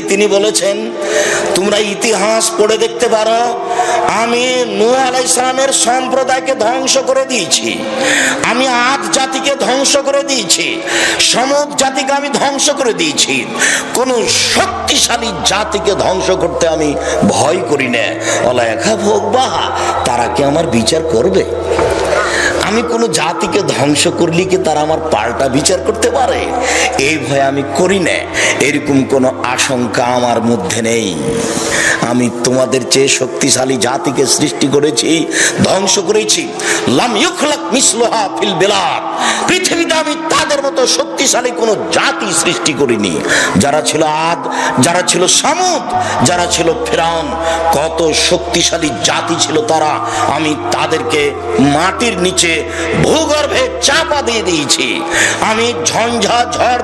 তিনি বলেছেন, তোমরা ইতিহাস পড়ে দেখতে পারো, আমি নূহ আলাইহিস সালামের সম্প্রদায়কে ধ্বংস করে দিয়েছি, আমি আদ জাতিকে ধ্বংস করে দিয়েছি, সমুদ জাতিকে আমি ধ্বংস করে দিয়েছি। কোন শক্তিশালী জাতিকে ধ্বংস করতে আমি ভয় করি না। ওলা একা ভোগ বাহা, তারা কি আমার বিচার করবে? আমি কোন জাতিকে ধ্বংস করলে কি তারা আমার পাল্টা বিচার করতে পারে? এই ভয় আমি করি না, এরকম কোন আশঙ্কা আমার মধ্যে নেই। আমি তোমাদের চেয়ে শক্তিশালী জাতিকে সৃষ্টি করেছি, ধ্বংস করেছি। লাম ইউখলাক মিসলুহা ফিল বিলাদ, পৃথিবীতে আমি তাদের মতো শক্তিশালী কোন জাতি সৃষ্টি করিনি। যারা ছিল আদ, যারা ছিল সামুদ, যারা ছিল ফিরআউন, কত শক্তিশালী জাতি ছিল তারা। আমি তাদেরকে মাটির নিচে ভূগর্ভে চাপা দিয়ে দিয়েছি। আমি ঝঞ্ঝা ঝড়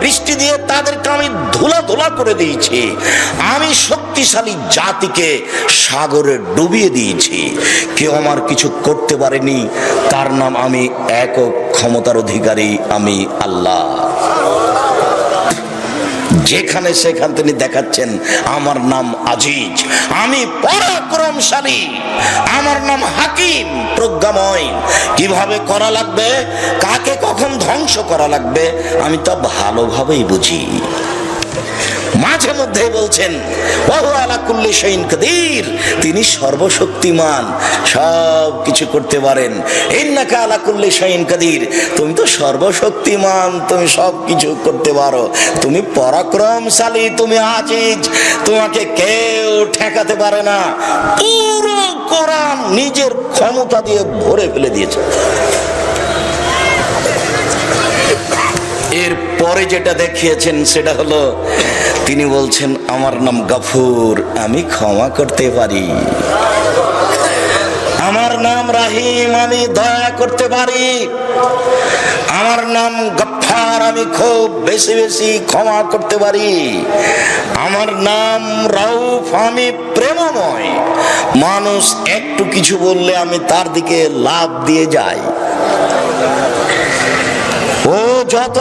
বৃষ্টি দিয়ে তাদেরকে আমি ধুলা করে দিয়েছি। আমি শক্তিশালী জাতিকে সাগরে ডুবিয়ে দিয়েছি। কেউ আমার কিছু করতে পারেনি। তার নাম আমি একক ক্ষমতার অধিকারী, আমি আল্লাহ। যেখানে সেখান তিনি দেখাচ্ছেন আমার নাম আজিজ, আমি পরাক্রমশালী, আমার নাম হাকিম, প্রজ্ঞাময়। কিভাবে করা লাগবে, কাকে কখন ধ্বংস করা লাগবে, আমি তা ভালোভাবেই বুঝি। মাঝে মধ্যে বলছেন ওয়া আলা কুল্লি শাইইন কাদির, তিনি সর্বশক্তিমান, সব কিছু করতে পারেন। ইন্নাকা আলা কুল্লি শাইইন কাদির, তুমি তো সর্বশক্তিমান, তুমি সব কিছু করতে পারো, তুমি পরাক্রমশালী, তুমি আজিজ, তোমাকে কেউ ঠেকাতে পারে না। পুরো কোরআন নিজের ক্ষমতা দিয়ে ভরে ফেলে দিয়েছে। এর পরে যেটা দেখিয়েছেন সেটা হলো, তিনি বলছেন আমার নাম গফুর, আমি ক্ষমা করতে পারি। আমার নাম রাহিম, আমি দয়া করতে পারি। আমার নাম গফফার, আমি খুব বেশি বেশি ক্ষমা করতে পারি। আমার নাম রাউফ, আমি প্রেমময়। মানুষ একটু কিছু বললে আমি তার দিকে লাফ দিয়ে যাই। ও যত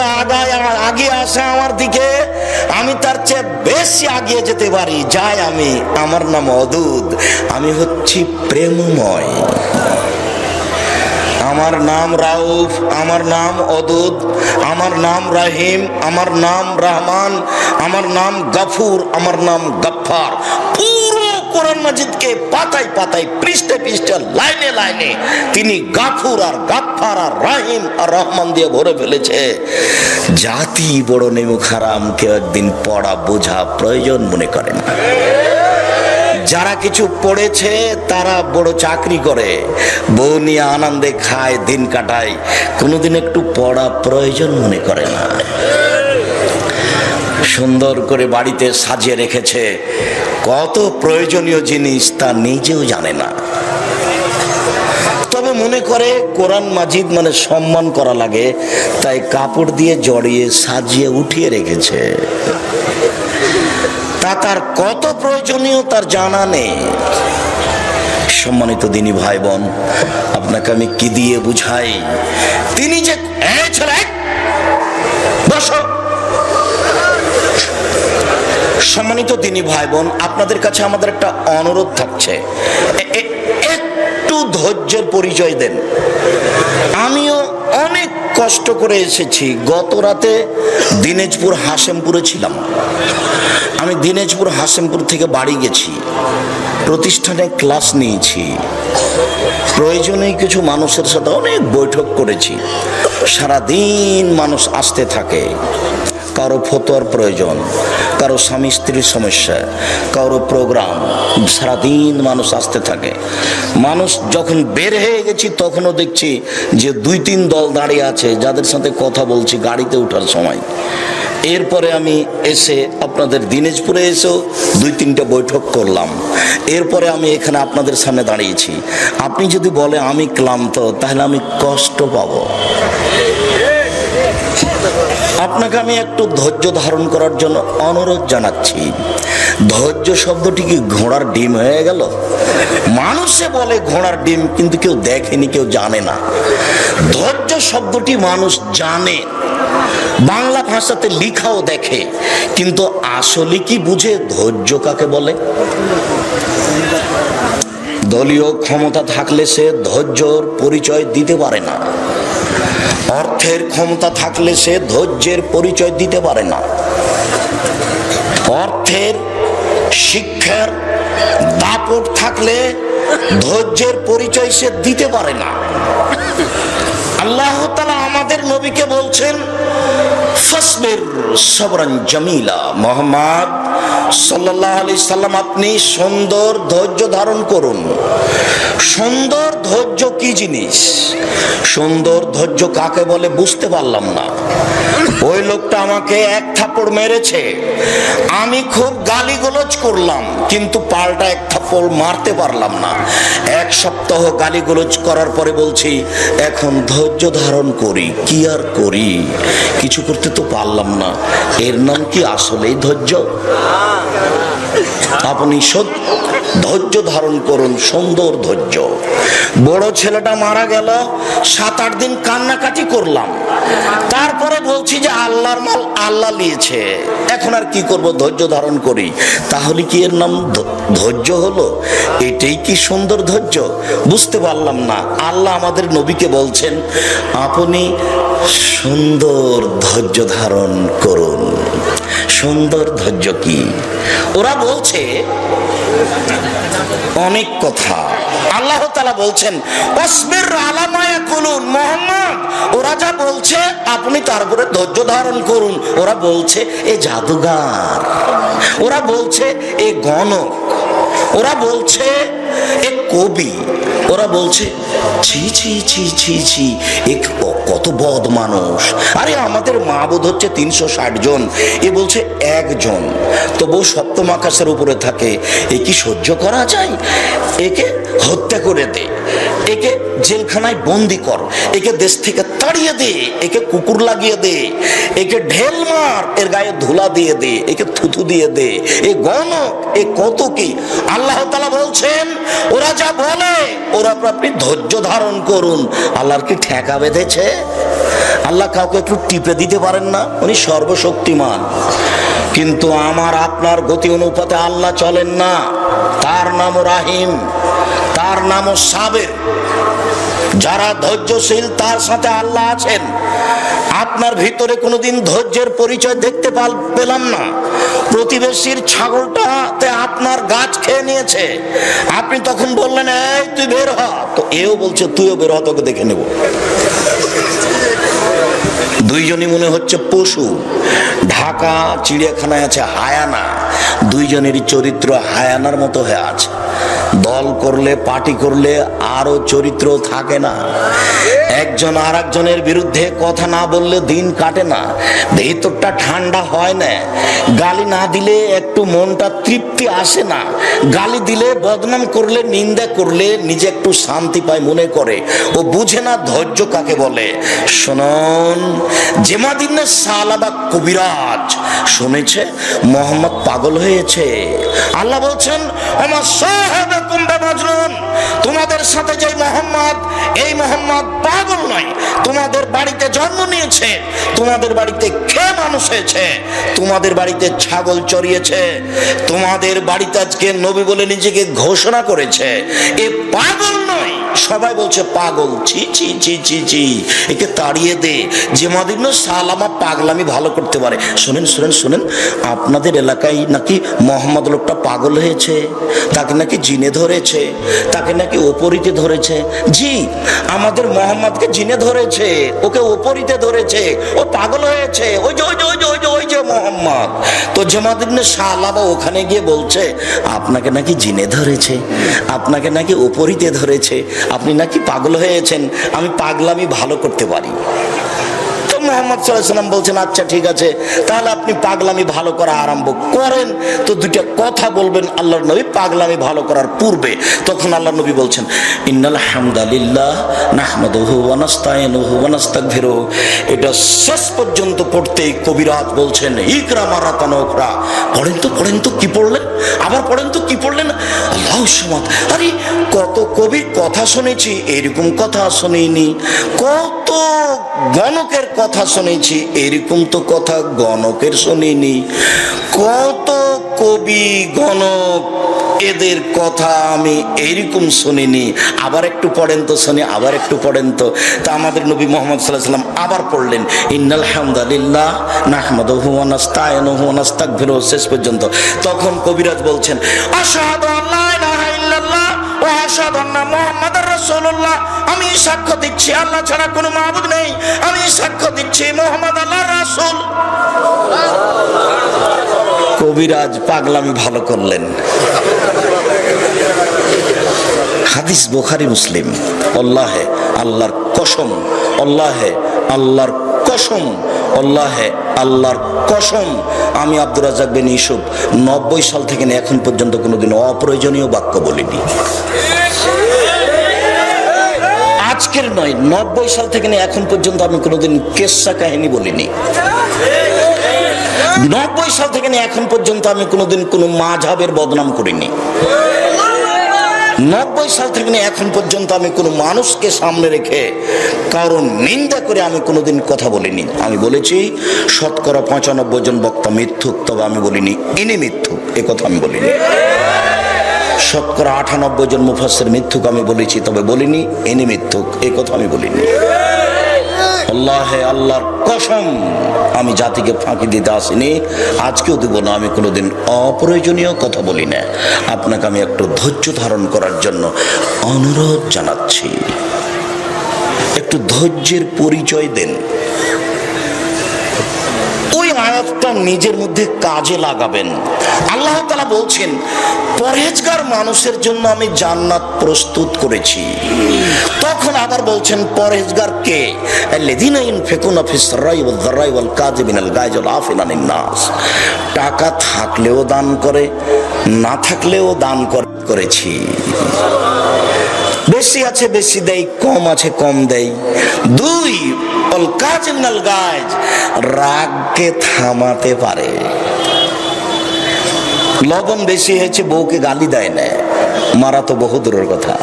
আগে আসে আমার দিকে, আমি তার চেয়ে বেশি আগিয়ে যেতে পারি, যাই আমি। আমার নাম অদুদ, আমি হচ্ছি প্রেমময়। আমার নাম রাউফ, আমার নাম অদুদ, আমার নাম রাহিম, আমার নাম রহমান, আমার নাম গফুর, আমার নাম গফফার। পুরো কোরআন মাজিদকে পাতায় পাতায়, পৃষ্ঠে পৃষ্ঠে, লাইনে লাইনে তিনি গাফুর আর গাফফার আর রাহিম আর রহমান দিয়ে ভরে ফেলেছে। জাতি বড় নেমুখ হারাম কেউ একদিন পড়া বোঝা প্রয়োজন মনে করে না। যারা কিছু পড়েছে তারা বড় চাকরি করে, বউ নিয়ে আনন্দে খায়, দিন কাটায়, কোনোদিন একটু পড়া প্রয়োজন মনে করে না। সুন্দর করে বাড়িতে সাজিয়ে রেখেছে, কত প্রয়োজনীয় জিনিস তা নিজেও জানে না। তবে মনে করে কোরআন মাজিদ মানে সম্মান করা লাগে, তাই কাপড় দিয়ে জড়িয়ে সাজিয়ে উঠিয়ে রেখেছে। তা তার কত প্রয়োজনীয় তার জানা নেই। সম্মানিত দিনী ভাই বোন, আপনাকে আমি কি দিয়ে বুঝাই? তিনি যে বসো। সম্মানিত দিনী ভাই বোন, আপনাদের কাছে আমাদের একটা অনুরোধ থাকছে, একটু ধৈর্যের পরিচয় দেন। আমিও অনেক কষ্ট করে এসেছি। গত রাতে দিনাজপুর হাশেমপুরে ছিলাম। আমি দিনাজপুর হাশেমপুর থেকে বাড়ি গেছি, প্রতিষ্ঠানে ক্লাস নিয়েছি, প্রয়োজনে কিছু মানুষের সাথে অনেক বৈঠক করেছি। সারাদিন মানুষ আসতে থাকে, কারো ফতোয়ার প্রয়োজন, কারো স্বামী স্ত্রীর সমস্যা, কারো প্রোগ্রাম, সারাদিন মানুষ আসতে থাকে। মানুষ যখন বের হয়ে গেছি তখনও দেখছি যে 2-3 দল দাঁড়িয়ে আছে, যাদের সাথে কথা বলছি গাড়িতে ওঠার সময়। এরপরে আমি এসে আপনাদের দিনাজপুরে এসেও 2-3টা বৈঠক করলাম। এরপরে আমি এখানে আপনাদের সামনে দাঁড়িয়েছি। আপনি যদি বলে আমি ক্লান্ত, তাহলে আমি কষ্ট পাবো। আপনাকে আমি একটু ধৈর্য ধারণ করার জন্য অনুরোধ জানাচ্ছি। ধৈর্য শব্দটি কি ঘোড়ার ডিম হয়ে গেল? মানুষে বলে ঘোড়ার ডিম, কিন্তু কেউ দেখেনি, কেউ জানে না। ধৈর্য শব্দটি মানুষ জানে, বাংলা ভাষাতে লিখাও দেখে, কিন্তু আসলে কি বুঝে ধৈর্য কাকে বলে? দলীয় ক্ষমতা থাকলে সে ধৈর্যর পরিচয় দিতে পারে না, অর্থের ক্ষমতা থাকলে সে ধৈর্যের পরিচয় দিতে পারে না, অর্থের শিক্ষার দাপট থাকলে ধৈর্যের পরিচয় সে দিতে পারে না। আল্লাহ তাআলা আমাদের নবীকে বলছেন ফাসবির সাবরান জামিলা, মুহাম্মদ সাল্লাল্লাহু আলাইহি সাল্লাম আপনি সুন্দর ধৈর্য ধারণ করুন। সুন্দর ধৈর্য কি জিনিস? সুন্দর ধৈর্য কাকে বলে বুঝতে পারলাম না। ওই লোকটা আমাকে এক থাপ্পড় মেরেছে, আমি খুব গালিগালাজ করলাম, কিন্তু পাল্টা এক থাপ্পড় মারতে পারলাম না। এক সপ্তাহ গালিগালাজ করার পরে বলছি এখন ধৈর্য ধারণ করি, কি আর করি, কিছু করতে তো পারলাম না। এর নাম কি আসলেই ধৈর্য? আপনি ধৈর্য ধারণ করুন, সুন্দর ধৈর্য। বড় ছেলেটা মারা গেল, 7-8 দিন কান্নাকাটি করলাম, তারপরে বলছি যে আল্লাহর মাল আল্লাহ নিয়েছে, এখন আর কি করব, ধৈর্য ধারণ করি। তাহলে কি এর নাম ধৈর্য হলো? এটাই কি সুন্দর ধৈর্য? বুঝতে পারলাম না। আল্লাহ আমাদের নবীকে বলছেন আপনি সুন্দর ধৈর্য ধারণ করুন। সুন্দর ধৈর্য কি? ওরা বলছে অনেক কথা। আল্লাহ তাআলা বলছেন ওয়াসবির আলা মা ইয়াকুলুন, মুহাম্মদ ওরা যা বলছে আপনি তার উপরে ধৈর্য ধারণ করুন। ওরা বলছে এ জাদুগার, ওরা বলছে এ গণক, ওরা বলছে এ কবি, ওরা বলছে ছি ছি ছি ছি ছি এ কত বদ মানুষ। আরে আমাদের মাবুদ হচ্ছে 360 জন, এ বলছে একজন, তবুও সপ্তম আকাশের উপরে থাকে। এ কি সহ্য করা যায়? একে হত্যা করে দে, একে জেলখানায় বন্দি কর, একে দেশ থেকে তাড়িয়ে দে, একে কুকুর লাগিয়ে দে, একে ঢেল মার, এর গায়ে ধুলা দিয়ে দে, একে থুথু দিয়ে দে, এ গণক, এ কত কি। আল্লাহ তাআলা বলছেন ওরা যা বলে ওরা আপনি ধৈর্য ধারণ করুন। আল্লাহর কি ঠেকা বেঁধেছে? আল্লাহ কাউকে একটু টিপে দিতে পারেন না? উনি সর্বশক্তিমান, কিন্তু আমার আপনার গতি অনুপাতে আল্লাহ চলেন না। তার নামও রাহিম, তার নামও সাবের। যারা ধৈর্যশীল তার সাথে আল্লাহ আছেন। আপনার ভিতরে কোনোদিন ধৈর্যের পরিচয় দেখতে পেলাম না। প্রতিবেশীর ছাগলটাতে আপনার গাছ খেয়ে নিয়েছে, আপনি তখন বললেন এই তুই বের হ, তো এও বলছে তুইও বের হ, তোকে দেখে নেব। দুইজনই মনে হচ্ছে পশু। ঢাকা চিড়িয়াখানায় আছে হায়ানা, দুইজনেরই চরিত্র হায়ানার মতো হয়ে আছে। দল করলে পার্টি করলে আরো চরিত্র থাকে না। একজন আর একজনের বিরুদ্ধে কথা না বললে দিন কাটে না, ভেতরটা ঠান্ডা হয় না। গালি না দিলে একটু মনটা তৃপ্তি আসে না, গালি দিলে বদনাম করলে নিন্দা করলে নিজে একটু শান্তি পায় মনে করে। ও বুঝে না ধৈর্য কাকে বলে। শুনুন, জেমাদিনে সালাবা কবিরাজ শুনেছে মোহাম্মদ পাগল হয়েছে। আল্লাহ বলছেন আমার সাহেবাকুম বিমাজনুন, তোমাদের সাথে যে মোহাম্মদ, এই মোহাম্মদ পাগল নয়। তোমাদের বাড়িতে জন্ম নিয়েছে, তোমাদের বাড়িতে খেয়ে মানুষ হয়েছে, তোমাদের বাড়িতে ছাগল চড়িয়েছে, তোমাদের বাড়িতে আজকে নবী বলে নিজেকে ঘোষণা করেছে। এ পাগল নয়। সবাই বলছে পাগল, ছি ছি ছি ছি ছি, একে তাড়িয়ে দে। জেমাদিন সালামা পাগলামি ভালো করতে পারে। শুনেন শুনেন শুনেন, আপনাদের এলাকায় নাকি মোহাম্মদ লোকটা পাগল হয়েছে, তাকে নাকি জিনে ধরেছে, তাকে নাকি ওপরিতে ধরেছে। জি, আমাদের মোহাম্মদকে জিনে ধরেছে, ওকে ওপরিতে ধরেছে, ও পাগল হয়েছে। ওই যে ওই যে ওই যে ওই যে ওই যে মোহাম্মদ। তো জেমাদিন সালামা ওখানে গিয়ে বলছে আপনাকে নাকি জিনে ধরেছে, আপনাকে নাকি ওপরিতে ধরেছে, আপনি নাকি পাগল হয়েছেন, আমি পাগলামি ভালো করতে পারি। মুহাম্মদ সাল্লাল্লাহু আলাইহি ওয়াসাল্লাম বলছেন আচ্ছা ঠিক আছে, তাহলে আপনি পাগলামি ভালো করা আরম্ভ করেন। তো দুইটা কথা বলবেন আল্লাহর নবী পাগলামি ভালো করার পূর্বে। তখন আল্লাহর নবী বলছেন ইন্নাল হামদালিল্লাহ নাহমাদুহু ওয়া নাস্তাইনুহু ওয়া নাস্তাগফিরুহু। এটা শেষ পর্যন্ত পড়তেই কবিরাজ বলছেন ইকরা মারাতান উখরা, পড়েন তো কি পড়লেন, আবার পড়েন তো কি পড়লেন। আল্লাহু সামাদ। আরে কত কবির কথা শুনেছি, এরকম কথা শুনিনি। কত গণকের কথা শুনেছি, এরকম তো কথা গণকের শুনিনি। কত কবি গণক এদের কথা আমি এইরকম শুনিনি। আবার একটু পড়েন তো শুনি, আবার একটু পড়েন তো। তা আমাদের নবী মুহাম্মদ সাল্লাল্লাহু আলাইহি ওয়াসাল্লাম আবার পড়লেন ইন্নাল হামদালিল্লাহ নাহমাদুহু ওয়া নাস্তাইনুহু ওয়া নাস্তাগফিরুহু শেষ পর্যন্ত। তখন কবিরাজ বলছেন আশহাদু আল্লা ইলাহা ইল্লাল্লাহ ওয়া আশহাদু আন্না মুহাম্মাদার রাসূলুল্লাহ, আমি সাক্ষ্য দিচ্ছি আল্লাহ ছাড়া কোনো মাবুদ নেই, আমি সাক্ষ্য দিচ্ছি মুহাম্মদ আল্লাহর রাসূল। কবিরাজ পাগলামি ভালো করলেন। হাদিস বুখারী মুসলিম। আল্লাহে আল্লাহর কসম, আল্লাহে আল্লাহর কসম, আল্লাহে আল্লাহর কসম, আমি আব্দুর রাজ্জাক বিন ইউসুফ 90 সাল থেকে এখন পর্যন্ত কোনোদিন অপ্রয়োজনীয় বাক্য বলিনি। আজকের নয়, 90 সাল থেকে এখন পর্যন্ত আমি কোনোদিন কেসা কাহিনী বলিনি। 90 সাল থেকে এখন পর্যন্ত আমি কোনোদিন কোনো মাযহাবের বদনাম করিনি। 90 সাল থেকে এখন পর্যন্ত আমি কোনো মানুষকে সামনে রেখে কারণ নিন্দা করে আমি কোনোদিন কথা বলিনি। আমি বলেছি 95% জন বক্তা মিথ্যুক, তবে আমি বলিনি ইনি মিথ্যুক, এ কথা আমি বলিনি। 98% জন মুফাসসির মিথ্যুক আমি বলেছি, তবে বলিনি ইনি মিথ্যুক, এ কথা আমি বলিনি। আল্লাহে আল্লাহর কসম, আমি জাতিকে ফাঁকি দিতে আসিনি, আজকেও দেব না। আমি কোনোদিন অপ্রয়োজনীয় কথা বলি না। আপনাকে আমি একটু ধৈর্য ধারণ করার জন্য অনুরোধ জানাচ্ছি, একটু ধৈর্যের পরিচয় দেন। ওই আয়াতটা নিজের মধ্যে কাজে লাগাবেন। আল্লাহ তাআলা বলছেন পরহেজগার মানুষের জন্য আমি জান্নাত প্রস্তুত করেছি। তখন আবার বলছেন পরহেজগার কে? আল্লাযীনা ইউনফিকুনা ফিস সাররাই ওয়াল যাররাই ওয়াল কাযিমিনাল গায়জ ওয়াল আফিনা আনিন নাস। টাকা থাকলেও দান করে, না থাকলেও দান করেছি। বেশি আছে বেশি দেয়, কম আছে কম দেয়। 2 ওয়াল কাযিমিনাল গায়জ, রাগকে থামাতে পারে। লবণ বেশি হয়েছে বউকে গালি দেয় না, মারা তো বহু দূরের কথা।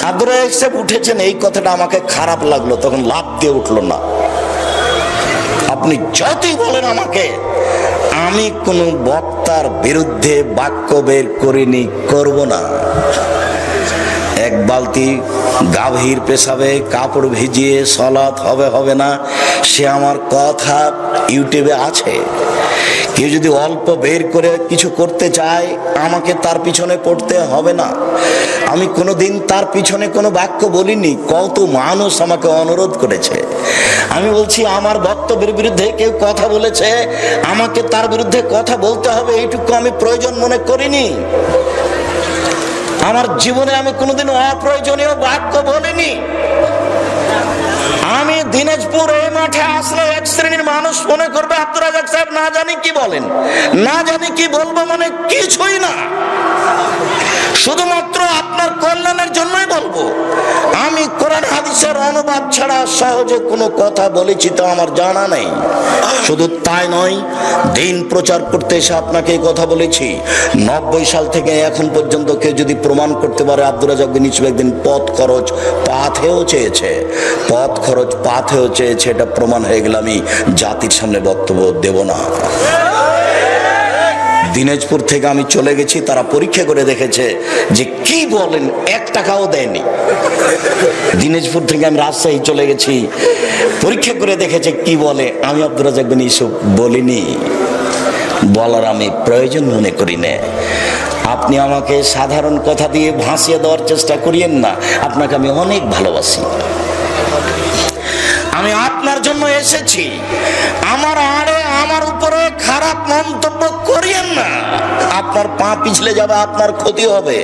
আব্দুর রাজ্জাক সাহেব উঠেছেন, এই কথাটা আমাকে খারাপ লাগলো, তখন লাফ দিয়ে উঠলো না। আপনি যতই বলেন আমাকে, আমি কোনো বক্তার বিরুদ্ধে বাক্য বের করিনি, করব না। এক বালতি গাভীর পেশাবে কাপড় ভিজিয়ে সালাত হবে না, সে আমার কথা ইউটিউবে আছে। কেউ যদি অল্প বের করে কিছু করতে চায়, আমাকে তার পিছনে পড়তে হবে না। আমি কোনোদিন তার পিছনে কোনো বাক্য বলিনি। কত মানুষ আমাকে অনুরোধ করেছে, আমি বলছি আমার বক্তব্যের বিরুদ্ধে কেউ কথা বলেছে, আমাকে তার বিরুদ্ধে কথা বলতে হবে, এইটুকু আমি প্রয়োজন মনে করিনি। আমার জীবনে আমি কোনোদিন অপ্রয়োজনীয় বাক্য বলিনি। আমি দিনাজপুর এই মাঠে আসলে এক শ্রেণীর মানুষ মনে করবে আব্দুর রাজ্জাক সাহেব না জানি কি বলেন, না জানি কি বলবো, মানে কিছুই না, শুধুমাত্র আপনার কল্যাণের জন্যই বলবো। আমি কোরআন হাদিসের অনুবাদ ছাড়া সহজে কোনো কথা বলেছি তো আমার জানা নেই। শুধু তাই নয়, দিন প্রচার করতে এসে আপনাকে এই কথা বলেছি। 90 সাল থেকে এখন পর্যন্ত কেউ যদি প্রমাণ করতে পারে আব্দুর রাজ্জাক বিন ইউসুফ একদিন পথ খরচ পাথেও চেয়েছে, এটা প্রমাণ হয়ে গেলে আমি জাতির সামনে বক্তব্য দেব না। দিনাজপুর থেকে আমি চলে গেছি, তারা পরীক্ষা করে দেখেছে যে কি বলেন, 1 টাকাও দেয়নি। দিনাজপুর থেকে আমি রাজশাহী চলে গেছি, পরীক্ষা করে দেখেছে কি বলে, আমি আব্দুর রাজ্জাক বিন ইউসুফ বলিনি, বলার আমি প্রয়োজন মনে করি না। আপনি আমাকে সাধারণ কথা দিয়ে ভাসিয়ে দেওয়ার চেষ্টা করিয়েন না, আপনাকে আমি অনেক ভালোবাসি। আমি আপনার জন্য এসেছি, আমার আড়ে আমার উপরে খারাপ মন্তব্য করিয়েন না। আপনার পা পিছলে যাবে, আপনার ক্ষতি হবে।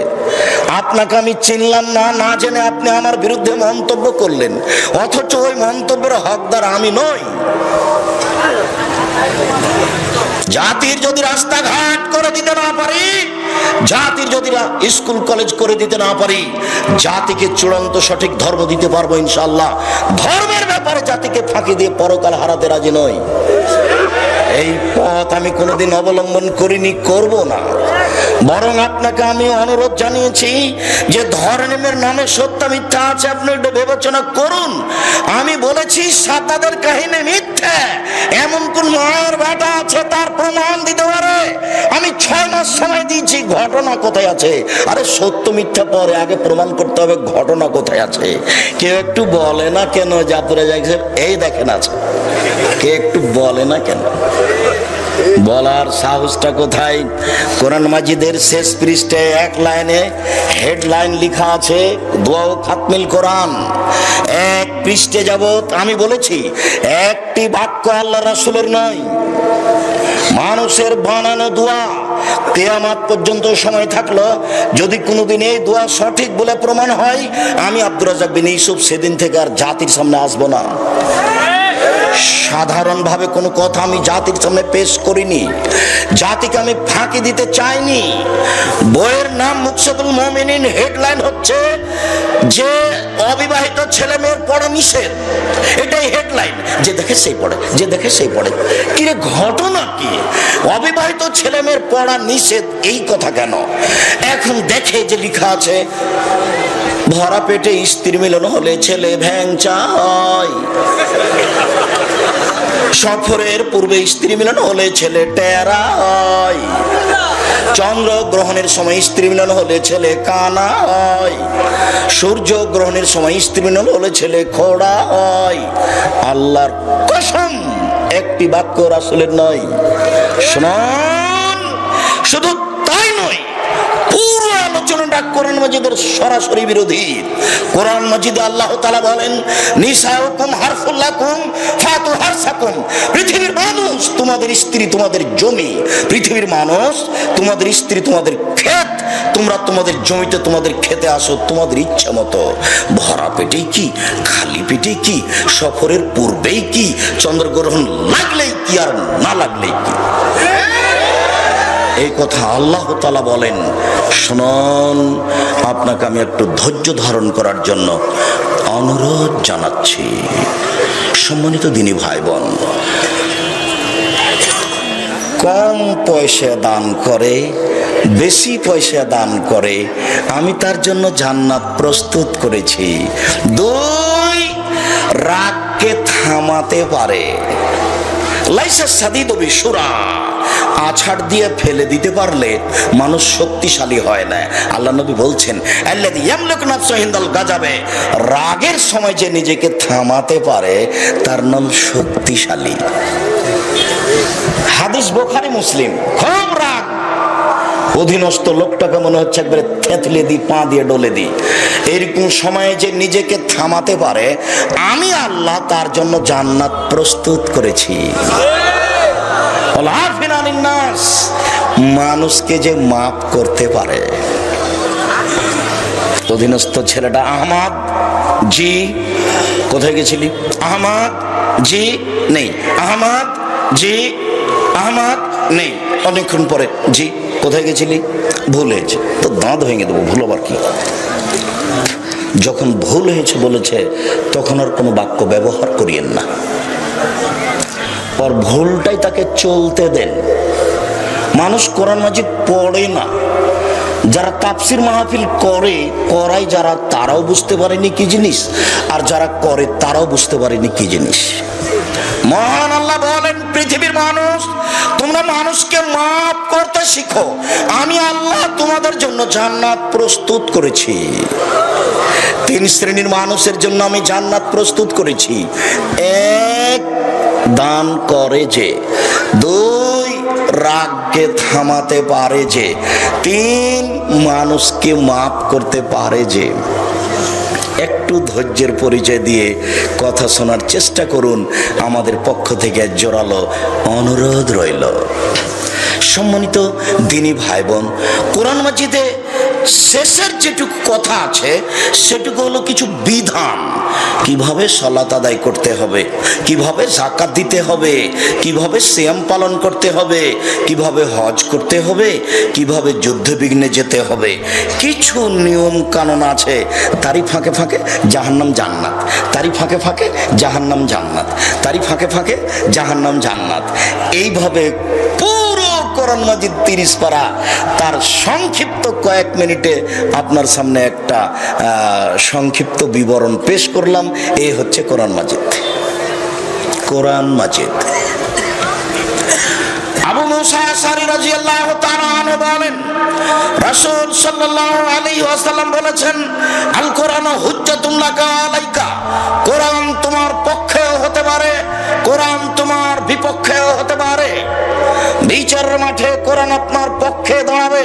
আপনাকে আমি চিনলাম না, না জেনে আপনি আমার বিরুদ্ধে মন্তব্য করলেন, অথচ ওই মন্তব্যের হকদার আমি নই। জাতির যদি রাস্তাঘাট করে দিতে না পারি, জাতির যদি স্কুল কলেজ করে দিতে না পারি, জাতিকে চূড়ান্ত সঠিক ধর্ম দিতে পারবো ইনশাআল্লাহ। ধর্মের ব্যাপারে জাতিকে ফাঁকি দিয়ে পরকাল হারাতে রাজি নই। এই পথ আমি কোনোদিন অবলম্বন করিনি, করব না। বরং আপনাকে আমি অনুরোধ জানিয়েছি যে ধর্মের নামে সত্য মিথ্যা আছে, আপনি একটু বিবেচনা করুন। আমি বলেছি সাদ্দাদের কাহিনী মিথ্যা, এমন কোন মায়ের বেটা আছে তার প্রমাণ দিতে পারে? আমি 6 মাস সময় দিয়েছি, ঘটনা কোথায় আছে? আরে সত্য মিথ্যা পরে, আগে প্রমাণ করতে হবে ঘটনা কোথায় আছে। কেউ একটু বলে না কেন জাফর সাহেব? এই দেখেন আছে, কে একটু বলে না কেন? বলার সাহসটা কোথায়? কোরআন মাজিদের শেষ পৃষ্ঠায় এক লাইনে হেডলাইন লেখা আছে, দোয়া ও খাতমিল কোরআন। এক পৃষ্ঠে যাবত আমি বলেছি একটি বাক্য আল্লাহ রাসূলের নয়, মানুষের বানানো দোয়া। কিয়ামত পর্যন্ত সময় থাকলো, যদি কোনোদিন এই দোয়া সঠিক বলে প্রমাণ হয়, আমি আব্দুর রাজ্জাক বিন ইউসুফ সেদিন থেকে আর জাতির সামনে আসবো না। সাধারণভাবে কোনো কথা আমি জাতির সামনে পেশ করিনি, জাতিকে আমি ফাঁকি দিতে চাইনি। বইয়ের নাম মুকসাদুল মুমিনিন, হেডলাইন হচ্ছে যে অবিবাহিত ছেলে মেয়ের পড়া নিষেধ, এটাই হেডলাইন। যে দেখে সেই পড়ে, যে দেখে সেই পড়ে। কিরে ঘটনা কি? অবিবাহিত ছেলে মেয়ের পড়া নিষেধ, এই কথা কেন? এখন দেখে যে লেখা আছে, ভরা পেটে স্ত্রী মিলন হলে ছেলে ভ্যাংচা হয়, সফরের পূর্বে স্ত্রী মিলন হলে ছেলে টেরা হয়, চন্দ্র গ্রহণের সময় স্ত্রী মিলন হলে ছেলে কানা হয়, সূর্য গ্রহণের সময় স্ত্রী মিলন হলে ছেলে খোড়া হয়। আল্লাহর কসম, একটি বাক্য রাসূলের নয়। শুনুন, শুধু তাই নয়, পুরো আলোচনাটা কোরআন মাজিদের সরাসরি বিরোধী। কোরআন মাজিদে আল্লাহ তাআলা বলেন, নিসাউকুম হারফুল লাকুম ফাতু হারসাকুম। পৃথিবীর মানুষ তোমাদের স্ত্রী, তোমাদের জমি। পৃথিবীর মানুষ তোমাদের স্ত্রী, তোমাদের ক্ষেত। তোমরা তোমাদের জমিতে, তোমাদের খেতে আসো তোমাদের ইচ্ছা মতো। ভরা পেটেই কি, খালি পেটেই কি, সফরের পূর্বেই কি, চন্দ্রগ্রহণ লাগলেই কি আর না লাগলেই কি। এই কথা আল্লাহ তাআলা বলেন। শুনুন, আপনাকে আমি একটু ধৈর্য ধারণ করার জন্য অনুরোধ জানাচ্ছি। সম্মানিত দিনী ভাই বোন, কম পয়সা দান করে, বেশি পয়সা দান করে, আমি তার জন্য জান্নাত প্রস্তুত করেছি। 2, রাগকে থামাতে পারে। লাইসা সাদিদু বিশুরা, আছাড় দিয়ে ফেলে দিতে পারলে মানুষ শক্তিশালী হয় না। আল্লাহ নবী বলছেন, আল্লাযী ইয়ামলিকু নাফসাহু ইনদাল গাযাবে, রাগের সময় যে নিজেকে থামাতে পারে তার নাম শক্তিশালী। হাদিস বুখারী মুসলিম। খুব রাগ, অধীনস্থ লোকটাকে মনে হচ্ছে একবারে থেতলে দিই, পা দিয়ে ডলে দিই। এরকম সময়ে যে নিজেকে থামাতে পারে, আমি আল্লাহ তার জন্য জান্নাত প্রস্তুত করেছি। মানুষকে যে মাফ করতে পারে। অধীনস্থ ছেলেটা, আহমদ জি কোথায় গেছিলি? আহমদ জি নেই, আহমদ জি, আহমদ নেই। অনেকক্ষণ পরে, জি কোথায় গেছিলি? ভুল হয়েছে। তো দাঁত ভেঙে দেবো, ভুল আবার কি? যখন ভুল হয়েছে বলেছে, তখন আর কোনো বাক্য ব্যবহার করিয়েন না। আর ভুলটাই তাকে চলতে দেন। মানুষ কোরআন মাজিদ পড়ে না, যারা তাফসির মাহফিল করাই যারা, তারাও বুঝতে পারেনি কি জিনিস, আর যারা করে তারাও বুঝতে পারেনি কি জিনিস। মহান আল্লাহ বলেন, পৃথিবীর মানুষ, তোমরা মানুষকে মাফ করতে শিখো, আমি আল্লাহ তোমাদের জন্য জান্নাত প্রস্তুত করেছি। 3 শ্রেণীর মানুষের জন্য আমি জান্নাত প্রস্তুত করেছি। 1, দান করে যে। 2, রাগকে থামাতে পারে যে। 3, মানুষকে মাফ করতে পারে যে। একটু ধৈর্যের পরিচয় দিয়ে কথা শোনার চেষ্টা করুন। আমাদের পক্ষ থেকে জোরালো অনুরোধ রইল। সম্মানিত দিনী ভাই বোন, কোরআন মাজিদে শেষের যেটুকু কথা আছে সেটুকু হলো কিছু বিধান, কিভাবে সালাত আদায় করতে হবে, কিভাবে যাকাত দিতে হবে, কিভাবে সিয়াম পালন করতে হবে, কিভাবে হজ করতে হবে, কিভাবে যুদ্ধ বিঘ্নে যেতে হবে, কিছু নিয়ম কানুন আছে। তারই ফাঁকে ফাঁকে জাহান্নাম জান্নাত, তারই ফাঁকে ফাঁকে জাহান্নাম জান্নাত, তারই ফাঁকে ফাঁকে জাহান্নাম জান্নাত। এইভাবে পুরো কোরআন মাজিদ 30 পারা তার সংক্ষিপ্ত কয়েক মিনিটে আপনার সামনে একটা সংক্ষিপ্ত বিবরণ পেশ করলাম। এই হচ্ছে কোরআন মাজিদ। কোরআন মাজিদ। আবু মুসা আশআরী রাদিয়াল্লাহু তাআলা আনহু বলেন, রাসূল সাল্লাল্লাহু আলাইহি ওয়াসাল্লাম বলেছেন, আল কোরআনু হুজ্জাতুন লাকা আলাইকা, কোরআন তোমার পক্ষেও হতে পারে, কোরআন তোমার বিপক্ষেও হতে পারে। বিচারের মাঠে কোরআন আপনার পক্ষে দাঁড়াবে,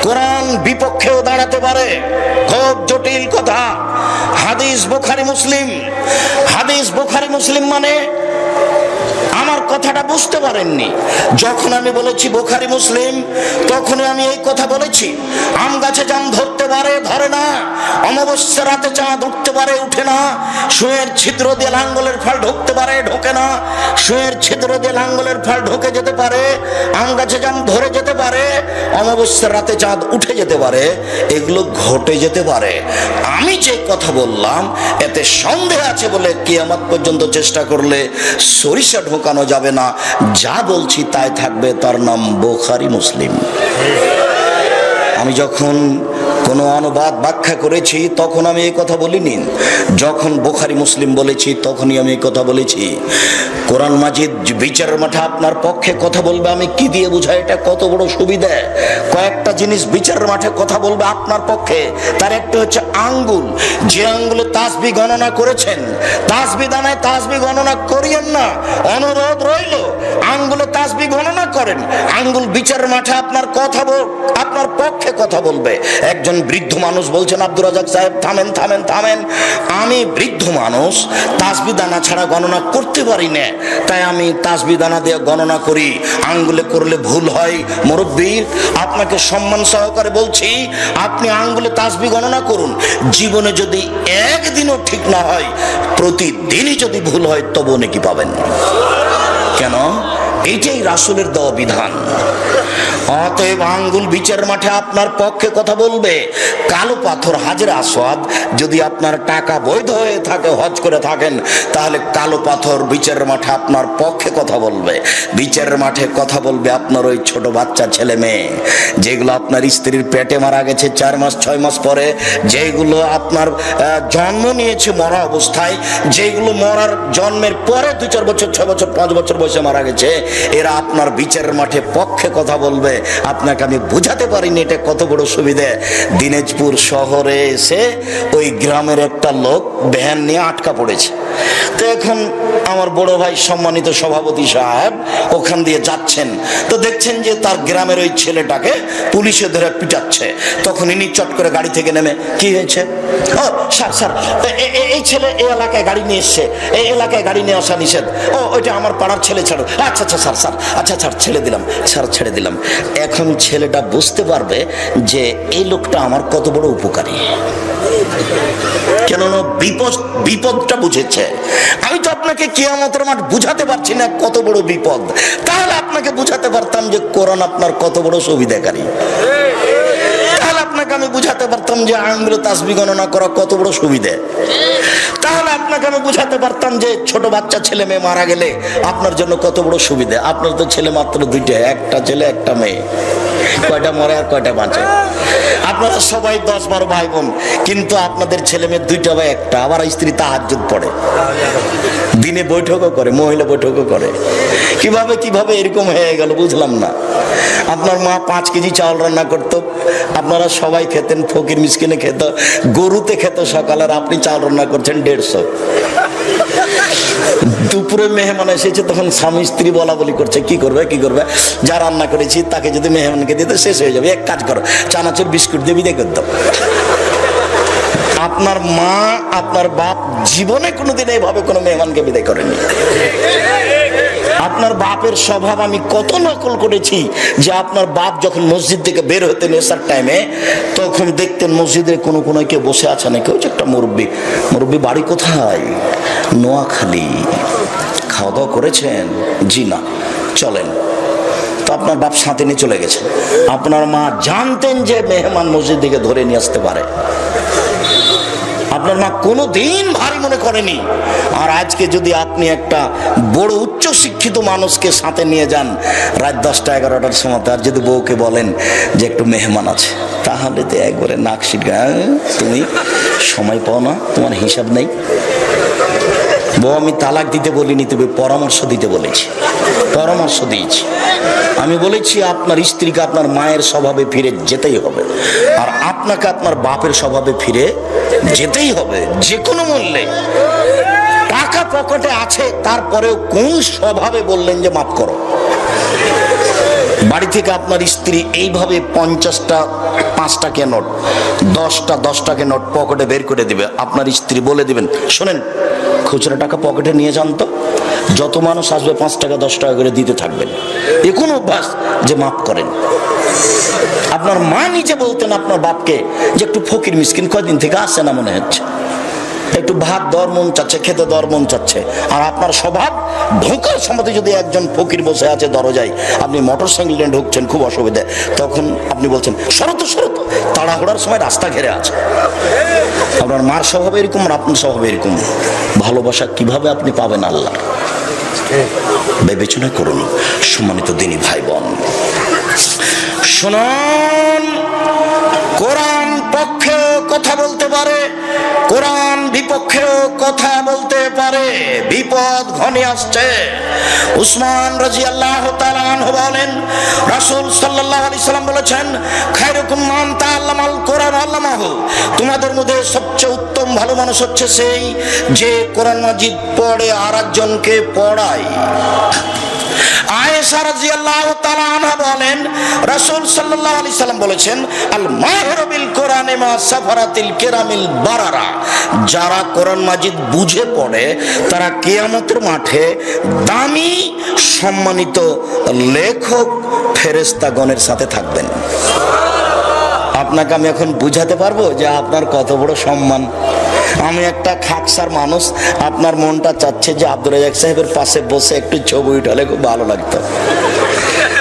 কোরআন বিপক্ষেও দাঁড়াতে পারে। খুব জটিল কথা। হাদিস বুখারী মুসলিম, হাদিস বুখারী মুসলিম মানে আমার কথাটা বুঝতে পারেননি। যখন আমি বলেছি বুখারী মুসলিম, তখনই আমি এই কথা বলেছি। আম গাছে জাম ধরতে পারে, ধরে না। অমাবস্যা রাতে চাঁদ উঠতে পারে, উঠে না। সুয়ের ছিদ্র দিয়ে লাঙ্গলের ফাল ঢুকতে পারে, ঢোকে না। সুয়ের ছিদ্র দিয়ে লাঙ্গলের ফাল ঢুকে যেতে পারে, আম গাছে জাম ধরে যেতে পারে, অমাবস্যার রাতে চাঁদ উঠে যেতে পারে, এগুলো ঘটে যেতে পারে। আমি যে কথা বললাম এতে সন্দেহ আছে বলে কিয়ামত পর্যন্ত চেষ্টা করলে সরিষা ঢোকানো যাবে না। যা বলছি তাই থাকবে, তার নাম বুখারী মুসলিম। আমি যখন কোনো অনুবাদ ব্যাখ্যা করেছি তখন আমি এই কথা বলিনি। যখন বুখারী মুসলিম বলেছি তখনই আমি এই কথা বলেছি। কোরআন মাজিদ বিচারের মাঠে আপনার পক্ষে কথা বলবে। আমি কি দিয়ে বুঝাই এটা কত বড় সুবিধা। কয়েকটা জিনিস বিচারের মাঠে কথা বলবে আপনার পক্ষে। তার একটা হচ্ছে আঙ্গুল। যে আঙ্গুলে তাসবিহ গণনা করেছেন, তাসবিহ দানায় তাসবিহ গণনা করিয়েন না, অনুরোধ রইল। আঙ্গুলে তাসবিহ গণনা করেন। আঙ্গুল বিচারের মাঠে আপনার কথা আপনার পক্ষে কথা বলবে। একজন বৃদ্ধ মানুষ বলছেন, আব্দুর রাজ্জাক সাহেব থামেন থামেন থামেন, আমি বৃদ্ধ মানুষ, তাসবিহ দানা ছাড়া গণনা করতে পারি না, তাই আমি তাসবিহ দানা দিয়ে গণনা করি। আঙ্গুলে করলে ভুল হয়। মুরব্বী, আপনাকে সম্মান সহকারে বলছি, আপনি আঙ্গুলে তাসবিহ গণনা করুন। জীবনে যদি একদিনও ঠিক না হয়, প্রতিদিনই যদি ভুল হয়, তবুও নেকি পাবেন। কেন? এইটাই রাসূলের দেওয়া বিধান। অতএব আঙ্গুল বিচারের মাঠে আপনার পক্ষে কথা বলবে। কালো পাথর হাজরে আসওয়াদ, যদি আপনার টাকা বৈধ হয়ে থাকে, হজ করে থাকেন, তাহলে কালো পাথর বিচারের মাঠে আপনার পক্ষে কথা বলবে। বিচারের মাঠে কথা বলবে আপনার ওই ছোট বাচ্চা ছেলে মেয়ে, যেগুলো আপনার স্ত্রীর পেটে মারা গেছে 4 মাস 6 মাস পরে, যেগুলো আপনার জন্ম নিয়েছে মরা অবস্থায়, যেগুলো মরার জন্মের পরে 2-4 বছর 6 বছর 5 বছর বয়সে মারা গেছে, এরা আপনার বিচারের মাঠে পক্ষে কথা বলবে। আপনাকে আমি বুঝাতে পারিনি এটা কত বড় সুবিধা। দিনাজপুর শহরে এসে ওই গ্রামের একটা লোক ভ্যান নিয়ে আটকা পড়েছে। তো এখন আমার বড় ভাই সম্মানিত সভাপতি সাহেব ওখান দিয়ে যাচ্ছেন, তো দেখছেন যে তার গ্রামের ওই ছেলেটাকে পুলিশে ধরে পিটাচ্ছে। তখন ইনি চট করে গাড়ি থেকে নেমে, কি হয়েছে? ও স্যার স্যার, এই ছেলে এই এলাকায় গাড়ি নিয়ে এসছে, এই এলাকায় গাড়ি নিয়ে আসা নিষেধ। ও ওইটা আমার পাড়ার ছেলে, ছাড়ো। আচ্ছা আচ্ছা স্যার স্যার, আচ্ছা ছাড়, ছেড়ে দিলাম স্যার, ছেড়ে দিলাম। এখন ছেলেটা বুঝতে পারবে যে এই লোকটা আমার কত বড় উপকারী। কেননা বিপদটা বুঝেছে। আমি তো আপনাকে কিয়ামতের মাঠ বুঝাতে পারছি না কত বড় বিপদ, তাহলে আপনাকে বুঝাতে পারতাম যে কোরআন আপনার কত বড় সুবিধাকারী। তাহলে আপনাকে আমি বুঝাতে পারতাম যে আঙ্গুলে তাসবিহ গণনা করা কত বড় সুবিধা। তাহলে আপনাকে আমি বুঝাতে পারতাম যে ছোট বাচ্চা ছেলে মেয়ে মারা গেলে আপনার জন্য কত বড় সুবিধা। আপনার তো ছেলে মাত্র 2টা, একটা ছেলে একটা মেয়ে। কয়টা মরে আর কয়টা বাঁচে? আপনারা সবাই 10-12 ভাই বোন, কিন্তু আপনাদের ছেলে মেয়ে 2টা বা 1টা। আবার স্ত্রী তাহাজ্জুদ পড়ে, দিনে বৈঠকও করে, মহিলা বৈঠকও করে। কিভাবে এরকম হয়ে গেল বুঝলাম না। আপনার মা 5 কেজি চাউল রান্না করতো, আপনারা সবাই খেতেন, ফকির মিসকিনে খেত, গরুতে খেত সকালের, আপনি চাউল রান্না করছেন 150। দুপুরে মেহমান এসেছে, তখন স্বামী স্ত্রী বলা বলি করছে, কি করবে যা রান্না করেছি তাকে যদি মেহমানকে দিতে শেষ হয়ে যাবে, এক কাজ করো, চানাচুর বিস্কুট দিয়ে বিদায় করে দাও। আপনার মা আপনার বাপ জীবনে কোনোদিন এইভাবে কোনো মেহমানকে বিদায় করেনি। আপনার বাপের স্বভাব আমি কত নকল করেছি যে আপনার বাপ যখন মসজিদ থেকে বের হতেন এসার টাইমে, তখন দেখতেন মসজিদের কোনো কোনায় কেউ বসে আছে নাকি, ওই যে একটা মুরব্বী। মুরব্বী বাড়ি কোথায়? নোয়াখালী। খাওয়া দাওয়া করেছেন? জি না। চলেন। তো আপনার বাপ সাথে নিয়ে চলে গেছে। আপনার মা জানতেন যে মেহমান মসজিদ থেকে ধরে নিয়ে আসতে পারে, আপনার মা কোনোদিন ভারী মনে করেনি। আর আজকে যদি আপনি একটা বড় উচ্চ শিক্ষিত মানুষকে সাথে নিয়ে যান রাত 10টা 11টার সময়, আর যদি বউকে বলেন যে একটু মেহমান আছে, তাহলে তো একবারে নাক সিটকা, তুমি সময় পাও না, তোমার হিসাব নেই। বউ আমি তালাক দিতে বলিনি, তুমি পরামর্শ দিতে বলেছি, পরামর্শ দিয়েছি। আমি বলেছি আপনার স্ত্রীকে আপনার মায়ের স্বভাবে ফিরে যেতেই হবে, আর আপনাকে আপনার বাপের স্বভাবে ফিরে যেতেই হবে যে কোনো মূল্যে। টাকা পকেটে আছে, তারপরেও কোন স্বভাবে বললেন যে মাফ করো? বাড়ি থেকে আপনার স্ত্রী এইভাবে 50টা 5 টাকা নোট, 10টা 10 টাকা নোট পকেটে বের করে দিবে। আপনার স্ত্রী বলে দিবেন, শোনেন খুচরা টাকা পকেটে নিয়ে যান তো, যত মানুষ আসবে 5 টাকা 10 টাকা করে দিতে থাকবেন। এ কোন অভ্যাস যে মাফ করেন? আপনার মা নিজে বলতেন আপনার বাপকে যে একটু ফকির মিসকিন কয়দিন থেকে আসে না মনে হচ্ছে, একটু ভাত দেওয়ার মন চাচ্ছে, খেতে দেওয়ার মন চাচ্ছে। আর আপনার স্বভাব, ঢোকার সময় যদি একজন ফকির বসে আছে দরজায়, আপনি মোটর সাইকেল নিয়ে ঢুকছেন, খুব অসুবিধা, তখন আপনি বলছেন শরত শরত, তাড়াহুড়ার সময় রাস্তা ঘেরে আছে। আপনার মার স্বভাব এরকম আর আপনার স্বভাব এরকম। ভালোবাসা কিভাবে আপনি পাবেন আল্লাহ? বিবেচনা করুন সম্মানিত দিনী ভাই বোন। শুনুন, কোরআন পক্ষেও কথা বলতে পারে, কোরআন বিপক্ষেও কথা বলতে পারে। বিপদ ঘনিয়ে আসছে। উসমান রাদিয়াল্লাহু তাআলা আনহু বলেন, রাসূল সাল্লাল্লাহু আলাইহি সাল্লাম বলেছেন, খায়রুকুম মান তাআল্লামাল কোরআন আল্লামাহু, তোমাদের মধ্যে সবচেয়ে উত্তম ভালো মানুষ হচ্ছে সেই যে কোরআন মাজিদ পড়ে আর একজনকে পড়ায়। আয়েশা রাদিয়াল্লাহু তাআলা আনহা বলেন, রাসূল সাল্লাল্লাহু আলাইহি সাল্লাম বলেছেন, আল মাহিরু বিল কোরআনি মা সাফারাতিল কিরামিল বারারা, যারা কোরআন মাজিদ বুঝে পড়ে তারা কিয়ামতের মাঠে দামি সম্মানিত লেখক ফেরেশতাগণের সাথে থাকবেন। আপনাকে আমি এখন বুঝাতে পারবো যে আপনার কত বড় সম্মান। আমি একটা খাকসার মানুষ, আপনার মনটা চাচ্ছে যে আব্দুর রাজ্জাক সাহেবের পাশে বসে একটু ছবি উঠালে খুব ভালো লাগতো।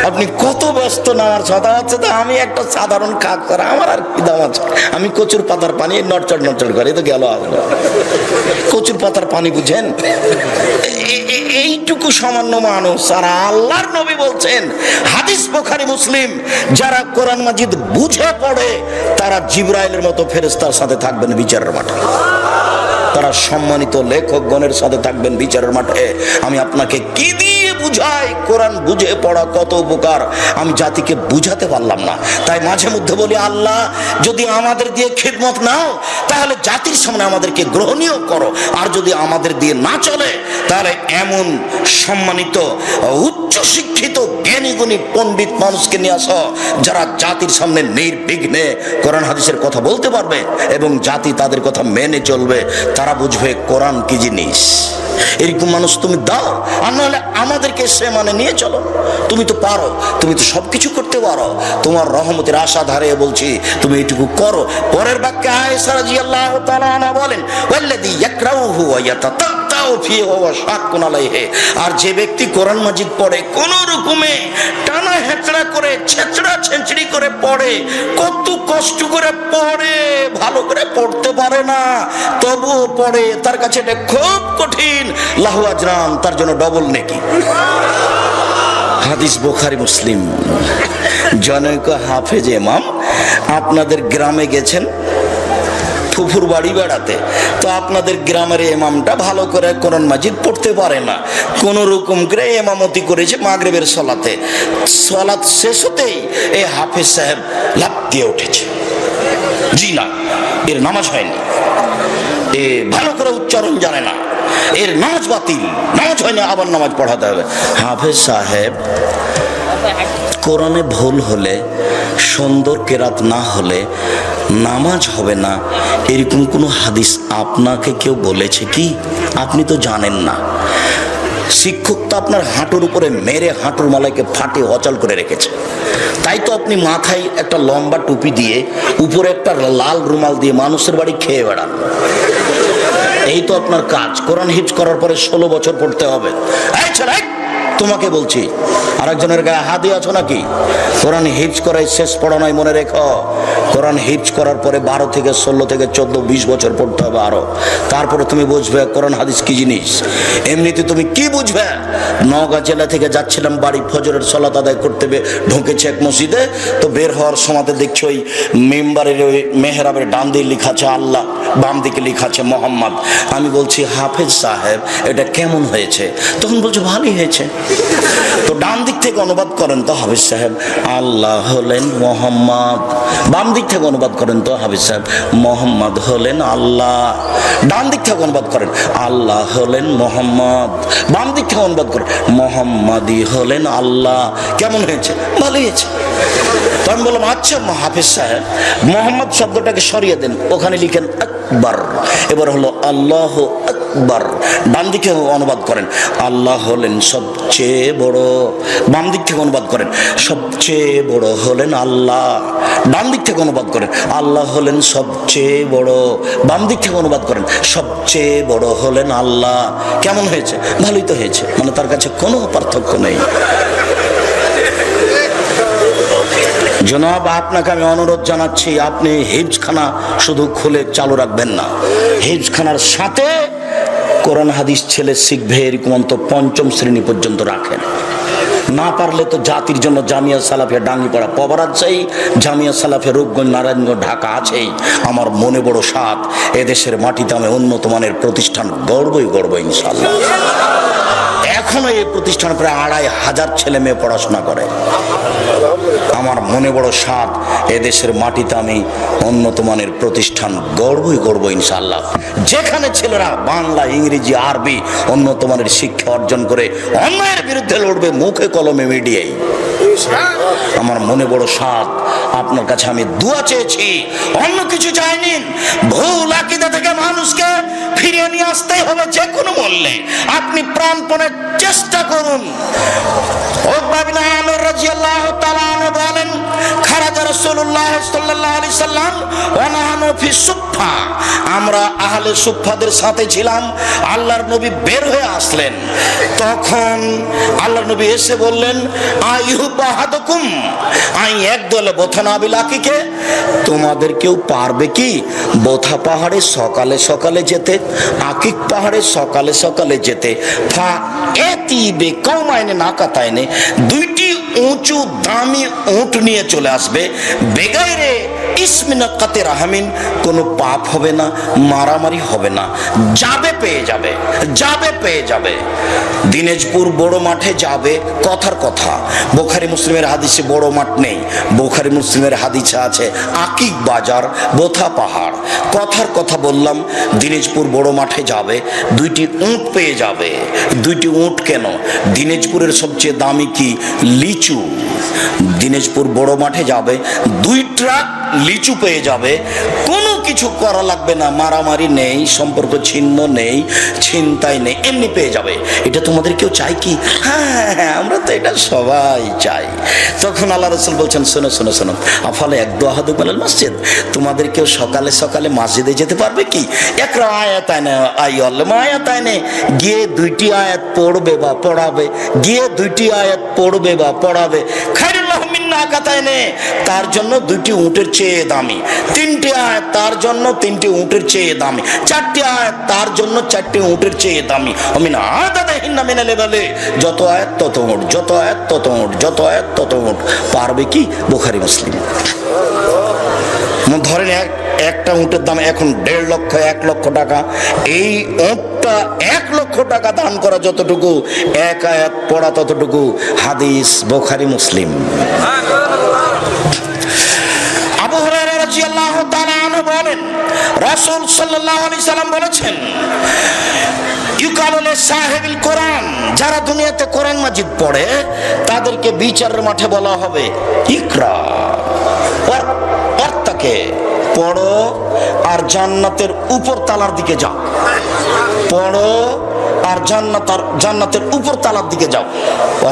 আপনি কত ব্যস্ত না, আমার কথা হচ্ছে তো আমি একটা সাধারণ খাকসার, আমার আর কি দাম আছে? আমি কচুর পাতার পানি নড়চড় নড়চড় করে তো গেল। কচুর পাতার পানি বুঝেন? এইটুকু সামান্য মানুষ। আর আল্লাহর নবী বলছেন, হাদিস বুখারী মুসলিম, যারা কোরআন মাজিদ বুঝে পড়ে তারা জিবরাইলের মতো ফেরেশতার সাথে থাকবেন বিচারের মাঠে, তারা সম্মানিত লেখকগণের সাথে থাকবেন বিচারের মাঠে। আমি আপনাকে কি দিয়ে বুঝাই কোরআন বুঝে পড়া কত উপকার, আমি জাতিকে বুঝাতে পারলাম না। তাই মাঝে মধ্যে বলি, আল্লাহ যদি আমাদের দিয়ে খিদমত নাও তাহলে জাতির সামনে আমাদেরকে গ্রহণীয় করো, আর যদি আমাদের দিয়ে না চলে তাহলে এমন সম্মানিত উচ্চ শিক্ষিত জ্ঞানী গুণী পণ্ডিত মানুষকে নিয়ে আসো যারা জাতির সামনে নির্বিঘ্নে কোরআন হাদিসের কথা বলতে পারবে এবং জাতি তাদের কথা মেনে চলবে, তারা বুঝবে কোরআন কি জিনিস। এরকম মানুষ তুমি দাও, আর নাহলে আমাদেরকে সে মানে নিয়ে চলো। তুমি তো পারো, তুমি তো সবকিছু করতে পারো, তোমার রহমতের আশা ধারে বলছি তুমি এইটুকু করো। পরের বাক্যে আয়েশা রাদিয়াল্লাহু তাআলা আনহা বলেন, ওয়াল্লাযী ইয়াকরাউহু ওয়া ইয়াতাতাউ ফীহি ওয়া শাক্কুন আলাইহি, আর যে ব্যক্তি কোরআন মাজিদ পড়ে কোন রকমে টানা হেঁচড়া করে ছেঁচড়া ছেঁচড়ি করে পড়ে, কত কষ্ট করে পড়ে, ভালো করে পড়তে পারে না তবুও পড়ে, তার কাছে এটা খুব কঠিন, লাহু আজরান, তার জন্য ডবল নেকি। হাদিস বুখারী মুসলিম। জনৈক হাফেজ ইমাম আপনাদের গ্রামে গেছেন ফুফুর বাড়ি বেড়াতে, তো আপনাদের গ্রামের ইমামটা ভালো করে কোরআন মাজিদ পড়তে পারে না, কোন রকম করে ইমামতি করেছে মাগরিবের সালাতে। সালাত শেষ হতেই এই হাফেজ সাহেব লাফ দিয়ে উঠেছে। জি না, এর নামাজ হয়নি, এ ভালো করে উচ্চারণ জানে না, এর নামাজ বাতিল, নামাজ হয়নি, আবার নামাজ পড়াতে হবে। হাফেজ সাহেব, কোরআনে ভুল হলে, সুন্দর কেরাত না হলে নামাজ হবে না, এরকম কোনো হাদিস আপনাকে কেউ বলেছে কি? আপনি তো জানেন না। শিক্ষক তো আপনার হাঁটুর উপরে মেরে হাঁটুর মালাইকে ফাটিয়ে অচল করে রেখেছে। তাই তো আপনি মাথায় একটা লম্বা টুপি দিয়ে উপরে একটা লাল রুমাল দিয়ে মানুষের বাড়ি খেয়ে বেড়ান। এই তো আপনার কাজ। কোরআন হিফজ করার পরে 16 বছর পড়তে হবে। এই ছেলে, তোমাকে বলছি, আরেকজনের গায়ে হাত দিয়ে আছো নাকি? কোরআন হিফজ করাই শেষ পড়া নয়, মনে রেখো। কোরআন হিফজ করার পরে 12 থেকে 16 থেকে 14 20 বছর পড়তে হবে আরো। তারপরে তুমি বুঝবে কোরআন হাদিস কি জিনিস। এমনিতে তুমি কি বুঝবে? নওগাঁ জেলা থেকে যাচ্ছিলাম বাড়ি, ফজরের সালাত আদায় করতে ঢুকেছে এক মসজিদে। তো বের হওয়ার সময় দেখছি ওই মেম্বারের ওই মেহরাবের ডান দিকে লেখা আছে আল্লাহ, বাম দিকে লেখা আছে মোহাম্মদ। আমি বলছি, হাফেজ সাহেব এটা কেমন হয়েছে? তখন বলছে ভালোই হয়েছে। তো ডান দিক থেকে অনুবাদ করেন তো হাফেজ সাহেব, আল্লাহ হলেন মোহাম্মদ। বাম দিক থেকে অনুবাদ করেন তো হাফেজ সাহেব, মোহাম্মদ হলেন আল্লাহ। ডান দিক থেকে অনুবাদ করেন, আল্লাহ হলেন মোহাম্মদ। বাম দিক থেকে অনুবাদ করেন, মোহাম্মদই হলেন আল্লাহ। কেমন হয়েছে? ভালোই হয়েছে। তো আমি বললাম, আচ্ছা হাফেজ সাহেব, মোহাম্মদ শব্দটাকে সরিয়ে দেন, ওখানে লিখেন আকবর। এবার হলো আল্লাহ আকবর। ডান দিকে অনুবাদ করেন, আল্লাহ হলেন সবচেয়ে বড়। বাম দিক থেকে অনুবাদ করেন, সবচেয়ে বড় হলেন আল্লাহ। ডান দিক থেকে অনুবাদ করেন, আল্লাহ হলেন সবচেয়ে বড়। বাম দিক থেকে অনুবাদ করেন, সবচেয়ে বড় হলেন আল্লাহ। কেমন হয়েছে? ভালোই তো হয়েছে। মানে তার কাছে কোনো পার্থক্য নেই। জনাব, আপনাকে আমি অনুরোধ জানাচ্ছি, আপনি হিফজখানা শুধু খুলে চালু রাখবেন না, হিফজখানার সাথে কোরআন হাদিস ছেলে শিখবে এরকম অন্তত 5ম শ্রেণী পর্যন্ত রাখেন। না পারলে তো জাতির জন্য জামিয়া সালাফিয়া ডাঙ্গিপাড়া পবারাত চাই, জামিয়া সালাফিয়া রূপগঞ্জ নারায়ণগঞ্জ ঢাকা আছেই। আমার মনে বড় সাধ, এদেশের মাটিতে আমি উন্নত মানের প্রতিষ্ঠান গড়বই ইনশাআল্লাহ। এখনো এই প্রতিষ্ঠানে প্রায় 2500 ছেলে মেয়ে পড়াশোনা করে। আমার মনে বড় সাধ, এদেশের মাটিতে আমি উন্নত মানের প্রতিষ্ঠান গড়বই ইনশাআল্লাহ। যেখানে ছেলেরা বাংলা, ইংরেজি, আরবি উন্নত মানের শিক্ষা অর্জন করে অন্যায়ের বিরুদ্ধে লড়বে মুখে কলমে মিডিয়ায়। আমার মনে বড় সাধ, আপনার কাছে আমি দোয়া চেয়েছি, অন্য কিছু চাইনি। ভুল আকীদা থেকে মানুষকে ফিরিয়ে নিয়ে আসতেই হবে যে কোনো মূল্যে। আপনি প্রাণপণে চেষ্টা করুন। উকবা বিন আমির রাদিয়াল্লাহু তাআলা আনহু বলেন, খারাজা রাসূলুল্লাহ সাল্লাল্লাহু আলাইহি সাল্লাম ওয়া নাহনু ফি সুফফা। আমরা আহলে সুফফাদের সাথে ছিলাম। আল্লাহর নবী বের হয়ে আসলেন। তখন আল্লাহর নবী এসে বললেন, আইয়ুবাহাদুকুম আই একদল বোথনা বিলাকিকে, তোমাদের কেউ পারবে কি বোথা পাহাড়ে সকালে সকালে যেতে, আকিক পাহাড়ে সকালে সকালে যেতে? ফা এতি বে কওমাইনে নাকাতাইনে, দুইটি উঁচু দামি উট নিয়ে চলে আসবে। বেগাইরে ইসমিনাকাতে রাহমিন, কোনো পাপ হবে না, মারামারি হবে না, যাবে পেয়ে যাবে। দিনাজপুর বড় মাঠে যাবে, কথার কথা। বুখারী মুসলিমের হাদিসে বড় মাঠ নেই, বুখারী মুসলিমের হাদিসে আছে আকিক বাজার, বোথা পাহাড়। কথার কথা বললাম, দিনাজপুর বড় মাঠে যাবে, দুইটি উট পেয়ে যাবে। দুইটি উট কেন? দিনাজপুরের সবচেয়ে দামি কি? লিচু। দিনাজপুর বড় মাঠে যাবে, 2 ট্রাক লিচু পেয়ে যাবে। কোনো কিছু করা লাগবে না, মারামারি নেই, সম্পর্ক ছিন্ন নেই, ছিনতাই নেই, এমনি পেয়ে যাবে। এটা তোমাদের কেউ চাই কি? হ্যাঁ, আমরা তো এটা সবাই চাই। তখন আল্লাহ রাসূল বলছেন, শোনো, আফালে একদু আহাদুকুম আলাল মসজিদ, তোমাদের কেউ সকালে সকালে মসজিদে যেতে পারবে কি? একরা আয়াতাইনে আইয়াল্লামা আয়াতাইনে, গিয়ে 2টি আয়াত পড়বে বা পড়াবে, তার জন্য 2টি উটের চেয়ে দামি, 3টি আয়াত তার জন্য 3টি উটের চেয়ে দামি, 4টি আয়াত তার জন্য 4টি উটের চেয়ে দামি। অমিনা আদাদাহিন্না মিনালে বলে, যত আয়াত তত উট। পারবে কি? বুখারী মুসলিম। ধরেন একটা উটের দাম এখন 1.5 লক্ষ 1 লক্ষ টাকা। এই উটটা 1 লক্ষ টাকা দান করা যতটুকু, 1 আয়াত পড়া ততটুকু। হাদিস বুখারী মুসলিম। আবু হুরায়রা রাদিয়াল্লাহু তাআলা আনহু বলেন, রাসূল সাল্লাল্লাহু আলাইহি সাল্লাম বলেছেন, ইউকালু লিসাহিবিল কোরআন, যারা দুনিয়াতে কোরআন মাজিদ পড়ে তাদেরকে বিচারের মাঠে বলা হবে, ইকরা, অর্থাকে পড়ো আর জান্নাতের উপর তালার দিকে যাও। পড়ো আর জান্নাতের উপর তালার দিকে যাও।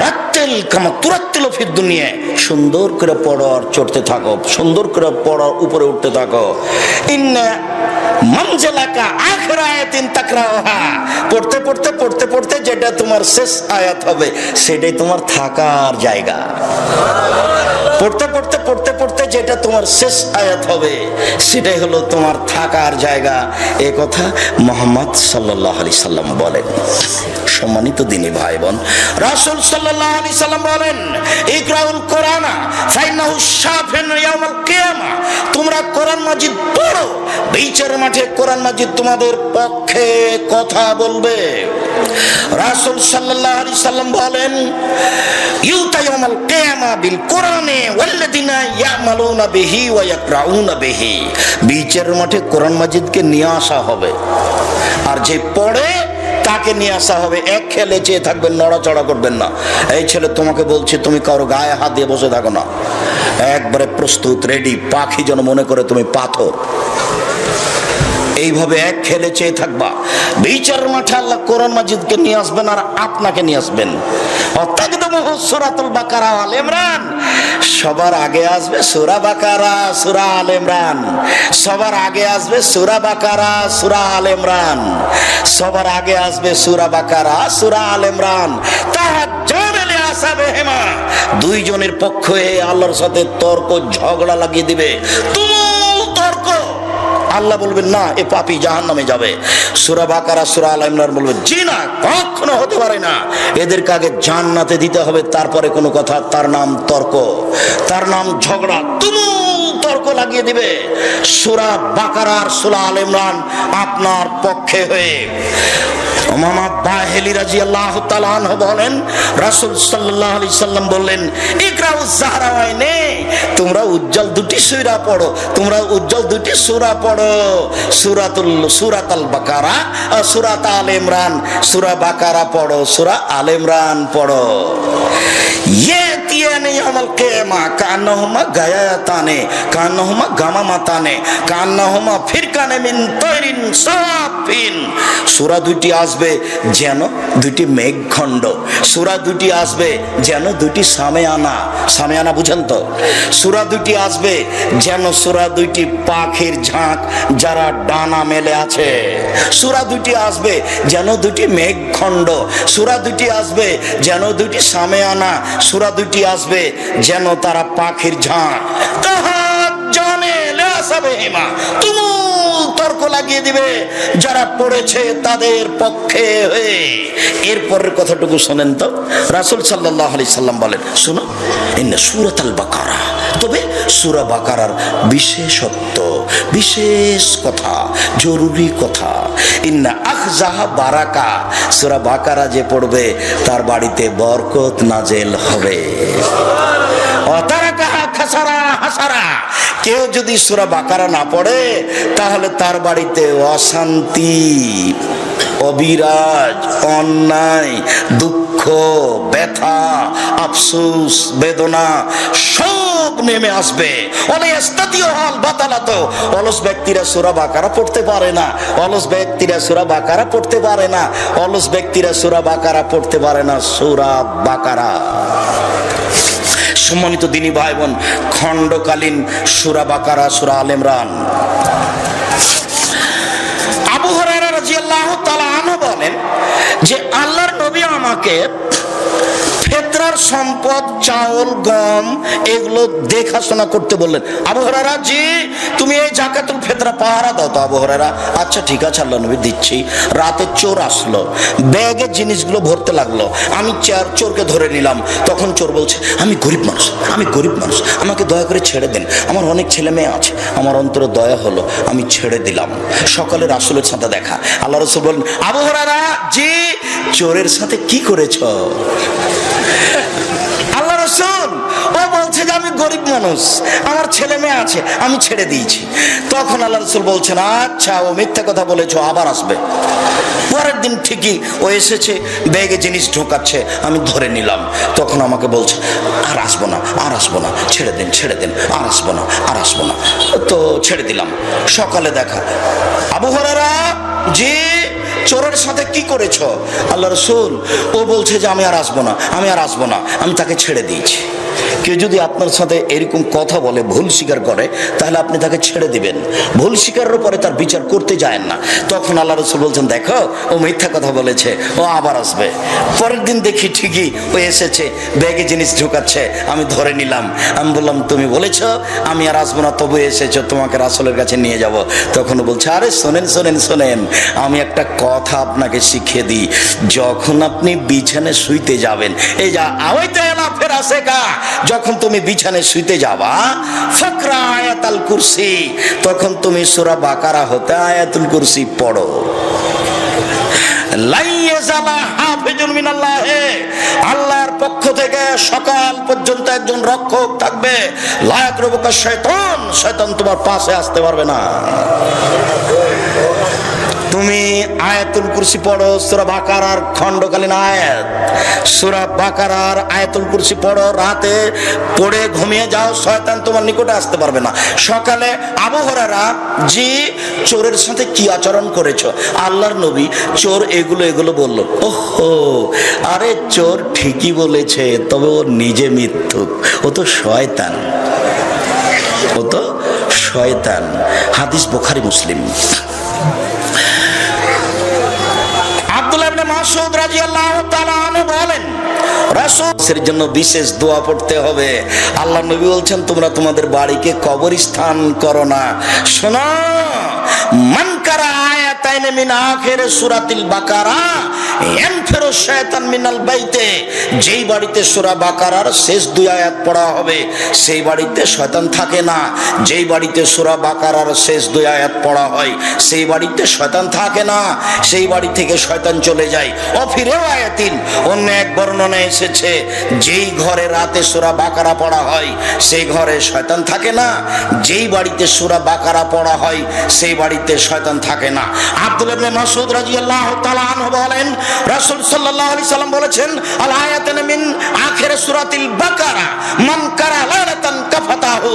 রাত্তিল কামা তুরাত্তিল ফিদ দুনিয়া, সুন্দর করে পড়ো আর চড়তে থাকো, সুন্দর করে পড়ো, উপরে উঠতে থাকো। ইন্না মানজিলাকা আখির আয়াতিন তাকরাউহা, পড়তে পড়তে পড়তে পড়তে যেটা তোমার শেষ আয়াত হবে সেটাই তোমার থাকার জায়গা। পড়তে পড়তে পড়তে পড়তে যেটা তোমার শেষ আয়াত হবে সেটাই হলো তোমার থাকার জায়গা। এ কথা মুহাম্মদ সাল্লাল্লাহু আলাইহি সাল্লাম বলেন। সম্মানিত দিনী ভাই বোন, রাসূল সাল্লাল্লাহু আলাইহি সাল্লাম বলেন, ইকরাউল কোরআনা ফাইন্নাহু শাফিউন ইয়াউমাল কিয়ামা, তোমরা কোরআন মাজিদ পড়ো, বিচারের মাঠে কোরআন মাজিদ তোমাদের পক্ষে কথা বলবে। রাসূল সাল্লাল্লাহু আলাইহি সাল্লাম বলেন, ইউতা ইয়াউমাল কিয়ামা বিল কোরআনে ওয়াল্লাযিনা ইয়ামালুনা বিহি ওয়া ইয়াকরাউনা বিহি, বিচারের মাঠে কোরআন মাজিদকে নিয়ে আসা হবে, আর যে পড়ে তাকে নিয়ে আসা হবে। এক খেলে চেয়ে থাকবেন, নড়াচড়া করবেন না। এই ছেলে তোমাকে বলছি, তুমি কারো গায়ে হাত দিয়ে বসে থাকো না, একবারে প্রস্তুত রেডি, পাখি যেন মনে করে তুমি পাথর। এইভাবে এক খেলে চেয়ে থাকবা। বিচারের মাঠে আল্লাহ কোরআন মাজিদকে নিয়ে আসবেন আর আপনাকে নিয়ে আসবেন। সূরাতুল বাকারা আল ইমরান, সবার আগে আসবে সূরা বাকারা সূরা আল ইমরান, সবার আগে আসবে সূরা বাকারা সূরা আল ইমরান, সবার আগে আসবে সূরা বাকারা সূরা আল ইমরান। তাহাজ্জুদে আসাবেহিমা, দুইজনের পক্ষে আল্লাহর সাথে তর্ক ঝগড়া লাগিয়ে দিবে, তুমুল তর্ক। আল্লাহ বলবেন না, এ পাপী জাহান্নামে যাবে। সূরা বাকারা সূরা আল ইমরান বলবে, জি না, কখনো হতে পারে না, এদেরকে আগে জান্নাতে দিতে হবে, তারপরে কোনো কথা। তার নাম তর্ক, তার নাম ঝগড়া, তুমুল তর্ক লাগিয়ে দিবে। সূরা বাকারা আর সূরা আল ইমরান আপনার পক্ষে হয়ে। উমামা বাহিলি রাদিয়াল্লাহু তাআলা আনহু বলেন, রাসূল সাল্লাল্লাহু আলাইহি সাল্লাম বললেন, ইকরাউজ জাহরাওয়াইনে, তোমরা উজ্জ্বল দুটি সূরা পড়ো, তোমরা উজ্জ্বল দুটি সূরা পড়ো, সূরাতুল বাকারা আর সূরা আল ইমরান। সূরা বাকারা পড়ো, সূরা আল ইমরান পড়ো। ইয়াতিয়ানি ইয়াউমাল কিয়ামা কান্নাহুমা গায়াতানে কান্নাহুমা গামামাতানে কান্নাহুমা ফিরকানে মিন তাইরিন সাফিন, সূরা দুটি আসবে যেন দুটি মেঘখণ্ড, সূরা দুটি আসবে যেন দুটি সামেয়ানা, সামেয়ানা বুঝেন তো? সূরা দুটি আসবে যেন সূরা দুটি পাখির ঝাঁক যারা ডানা মেলে আছে, সূরা দুটি আসবে যেন দুটি মেঘখণ্ড, সূরা দুটি আসবে যেন দুটি সামেয়ানা, সূরা দুটি আসবে যেন তারা পাখির ঝাঁক। তাহাজ্জুদে লাসাবেহিমা, তুমুল তর্ক লাগিয়ে দিবে যারা পড়েছে তাদের পক্ষে হয়ে। এরপরের কথাটুকু শোনেন তো, রাসূল সাল্লাল্লাহু আলাইহি সাল্লাম বলেন, শুনো, ইন্না সূরাতুল বাকারা, তবে সূরা বাকারার বিশেষত্ব, বিশেষ কথা, জরুরি কথা, ইন্না আখজাহা বারাকা, সূরা বাকারা যে পড়বে তার বাড়িতে বরকত নাজেল হবে। অতারাকাহা খাসারা হাসারা, কেউ যদি সূরা বাকারা না পড়ে তাহলে তার বাড়িতে অশান্তি, অবিরাজ, অন্যায়, দুঃখ, ব্যথা, আফসোস, বেদনা সব নেমে আসবে। অলস ব্যক্তিরা সূরা বাকারা পড়তে পারে না, অলস ব্যক্তিরা সূরা বাকারা পড়তে পারে না, অলস ব্যক্তিরা সূরা বাকারা পড়তে পারে না। সূরা বাকারা, সম্মানিত দিনী ভাই বোন, খণ্ডকালীন সূরা বাকারা সূরা আল ইমরান। আবু হুরায়রা রাদিয়াল্লাহু তাআলা আনহু বলেন যে আল্লাহর নবী আমাকে ফিতরার সম্পদ, চাউল, গম এগুলো দেখাশোনা করতে বললেন। আবু হুরায়রা, জি তুমি এই যাকাতুল ফিতরা পাহারা দাও তো। আবু হুরায়রা, আচ্ছা ঠিক আছে আল্লাহ নবী দিচ্ছি। রাতে চোর আসলো, ব্যাগের জিনিসগুলো ভরতে লাগলো, আমি চোরকে ধরে নিলাম। তখন চোর বলছে, আমি গরিব মানুষ, আমি গরিব মানুষ, আমাকে দয়া করে ছেড়ে দেন, আমার অনেক ছেলে মেয়ে আছে। আমার অন্তরে দয়া হলো, আমি ছেড়ে দিলাম। সকালে রাসূলের সাথে দেখা, আল্লাহ রাসূল বলেন, আবু হুরায়রা, জি চোরের সাথে কি করেছ? আল্লাহ রাসূল, ও বলছে যে আমি গরিব মানুষ, আমার ছেলে মেয়ে আছে, আমি ছেড়ে দিয়েছি। তখন আল্লাহ রাসূল বলছেন, আচ্ছা ও মিথ্যা কথা বলেছো, আবার আসবে। পরের দিন ঠিকই ও এসেছে, ব্যাগে জিনিস ঢোকাচ্ছে, আমি ধরে নিলাম। তখন আমাকে বলছে, আর আসবো না, আর আসবো না, ছেড়ে দিন, ছেড়ে দিন, আর আসবো না, আর আসবো না। তো ছেড়ে দিলাম। সকালে দেখা, আবু হুরায়রা, জি চোরের সাথে কি করেছো? আল্লাহ রাসূল, ও বলছে যে আমি আর আসবো না, আমি আর আসবো না, আমি তাকে ছেড়ে দিয়েছি। কেউ যদি আপনার সাথে এরকম কথা বলে, ভুল স্বীকার করে, তাহলে আপনি তাকে ছেড়ে দিবেন। ভুল স্বীকারের পরে তার বিচার করতে যায়েন না। তখন আল্লাহ রাসূল বলছেন, দেখো ও মিথ্যা কথা বলেছে, ও আবার আসবে। পরের দিন দেখি ঠিকই ও এসেছে, ব্যাগে জিনিস ঢুকাচ্ছে, আমি ধরে নিলাম। আমি বললাম, তুমি বলেছো আমি আর আসবো না, তবু এসেছো, তোমাকে রাসূলের কাছে নিয়ে যাব। তখন বলছে, আরে শোনেন শোনেন শোনেন, আমি একটা কথা আপনাকে শিখিয়ে দিই। যখন আপনি বিছানায় শুইতে যাবেন, এই যা আওয়াইতে এলা ফের আসে গা, যখন তুমি বিছানায় শুইতে যাবা, ফাকরা আয়াতুল কুরসি, তখন তুমি সূরা বাকারা হতে আয়াতুল কুরসি পড়ো। আল্লাহর পক্ষ থেকে সকাল পর্যন্ত একজন রক্ষক থাকবে। শয়তান, শয়তান তোমার পাশে আসতে পারবে না। তুমি আয়াতুল কুরসি পড়ো, সূরা বাকারার খণ্ডকালীন আয়াত, সূরা বাকারার আয়াতুল কুরসি পড়ো, রাতে পড়ে ঘুমিয়ে যাও, শয়তান তোমার নিকটে আসতে পারবে না। সকালে আবু হুরায়রা, জি চোরের সাথে কি আচরণ করেছো? আল্লাহর নবী চোর এগুলো এগুলো বলল। ওহো, আরে চোর ঠিকই বলেছে, তবে ও নিজে মিথ্যুক, ও তো শয়তান, ও তো শয়তান। হাদিস বুখারী মুসলিম। আব্দুল্লাহ ইবনে মাসউদ রাদিয়াল্লাহু তাআলা আনহু বলেন, রাসূলের জন্য বিশেষ দোয়া পড়তে হবে। আল্লাহ নবী বলছেন, তোমরা তোমাদের বাড়িকে কবরস্থান করো না। শোনো, মান কারা আয়াতাইন মিন আখির সূরাতিল বাকারা ইয়ানফিরু শায়তান মিনাল বাইতে, যেই বাড়িতে সূরা বাকারার শেষ দুই আয়াত পড়া হবে সেই বাড়িতে শয়তান থাকে না। যেই বাড়িতে সূরা বাকারার শেষ দুই আয়াত পড়া হয় সেই বাড়িতে শয়তান থাকে না, সেই বাড়ি থেকে শয়তান চলে যায়। অফিরেও আয়াতিন, অন্য এক বর্ণনায় এসেছে, যেই ঘরে রাতে সূরা বাকারা পড়া হয় সেই ঘরে শয়তান থাকে না, যেই বাড়িতে সূরা বাকারা পড়া হয় সেই বাড়িতে শয়তান থাকে না। আব্দুল্লাহ ইবনে মাসউদ রাদিয়াল্লাহু তাআলা আনহু বলেন, রাসূল সাল্লাল্লাহু আলাইহি সাল্লাম বলেছেন, আল আয়াতান মিন আখির সূরাতিল বাকারা মান কারা লাইলাতান কাফাতাহু,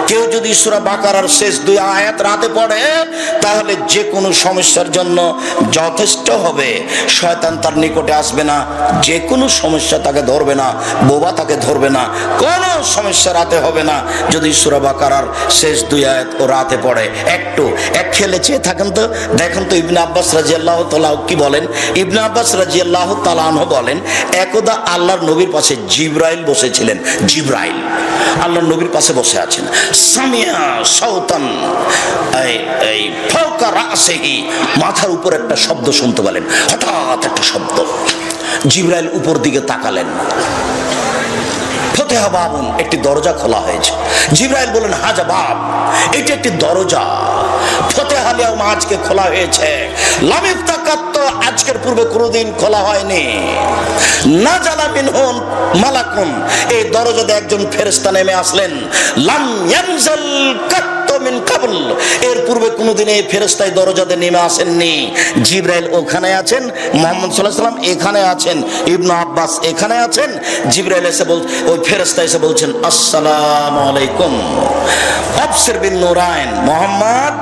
কেউ যদি সূরা বাকারার শেষ দুই আয়াত রাতে পড়ে তাহলে যে কোনো সমস্যার জন্য যথেষ্ট হবে। শয়তান তার নিকটে আসবে না, যে কোনো সমস্যা তাকে ধরবে না, বোবা তাকে ধরবে না, কোনো সমস্যা রাতে হবে না যদি সূরা বাকারার শেষ দুই আয়াত ও রাতে পড়ে। একটু এক খেলে চেয়ে থাকেন তো, দেখেন তো ইবনে আব্বাস রাদিয়াল্লাহু তাআলা কি বলেন। ইবনে আব্বাস রাদিয়াল্লাহু তাআলা আনহু বলেন, একদা আল্লাহর নবীর পাশে জিবরাইল বসেছিলেন। জিবরাইল আল্লাহর নবীর পাশে বসে আছেন। সামিয়া সাউতান, এই ফাওকা রাসিহি, মাথার উপর একটা শব্দ শুনতে পেলেন। হঠাৎ একটা শব্দ, জিবরাইল উপর দিকে তাকালেন। ফতেহা বাবুন, একটি দরজা খোলা হয়েছে। জিবরাইল বলেন, হাজা বাব, এটি একটি দরজা, ফতেহা লিয়াউম, আজকে খোলা হয়েছে। লাম ইফতাকাত, আজকের পূর্বে কোনোদিন খোলা হয়নি। নাজালা মিনহুম মালাকুন, এই দরজাতে একজন ফেরেশতা নেমে আসলেন। লাম ইয়ানজাল কাত মিন কাবল, এর পূর্বে কোনোদিন এই ফেরেশতা দরজাতে নেমে আসেননি। জিবরাইল ওখানে আছেন, মুহাম্মদ সাল্লাল্লাহু আলাইহি ওয়াসাল্লাম এখানে আছেন, ইবনে আব্বাস এখানে আছেন। জিবরাইল এসে ওই ফেরেশতা এসে বলছেন, আসসালামু আলাইকুম আবসির বিন নূরাইন, মুহাম্মদ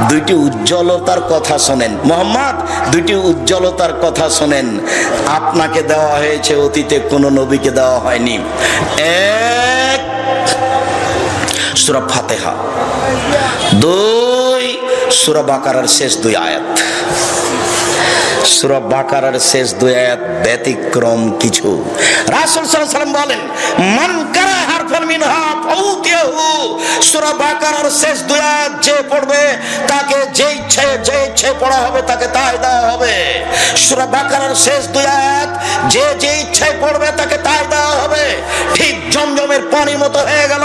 দুইটি উজ্জ্বলতার কথা শোনেন, মুহাম্মদ দুইটি উজ্জ্বলতার কথা শোনেন। আপনাকে দেওয়া হয়েছে, অতীতে কোনো নবীকে দেওয়া হয়নি। এক, সূরা ফাতিহা, দুই সূরা বাকারার শেষ দুই আয়াত। সূরা বাকারার শেষ দুই আয়াত ব্যতিক্রম কিছু। রাসূল সাল্লাল্লাহু আলাইহি ওয়াসাল্লাম বলেন, মান কারা হারফান মিনহা ফাউতিয়াহু, সূরা বাকারার শেষ দুই আয়াত যে পড়বে তাকে যে ইচ্ছে পড়া হবে তাকে তাই দেওয়া হবে। সূরা বাকারার শেষ দুই আয়াত যে ইচ্ছে পড়বে তাকে তাই দেওয়া হবে। ঠিক জমজমের পানির মতো হয়ে গেল।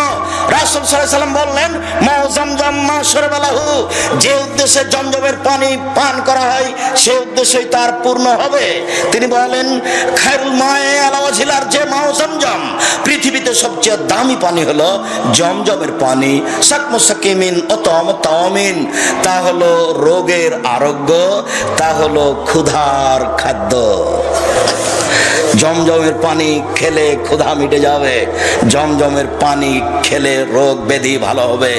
রাসূল সাল্লাল্লাহু আলাইহি ওয়াসাল্লাম বললেন, মা জামজাম মা শরবালাহু, যে উদ্দেশ্যে জমজমের পানি পান করা হয় সেই উদ্দেশ্যই তার পূর্ণ হবে। তিনি বলেন, খায়রুল মায়ে আলা ওয়াজিলার, যে মাও জমজম, পৃথিবীতে সবচেয়ে দামি পানি হলো জমজমের পানি। সাকমু সাকিমিন ও তাওমিন, তা হলো রোগের আরোগ্য, তা হলো ক্ষুধার খাদ্য। জমজমের পানি খেলে ক্ষুধা মিটে যাবে, জমজমের পানি খেলে রোগ ব্যাধি ভালো হবে,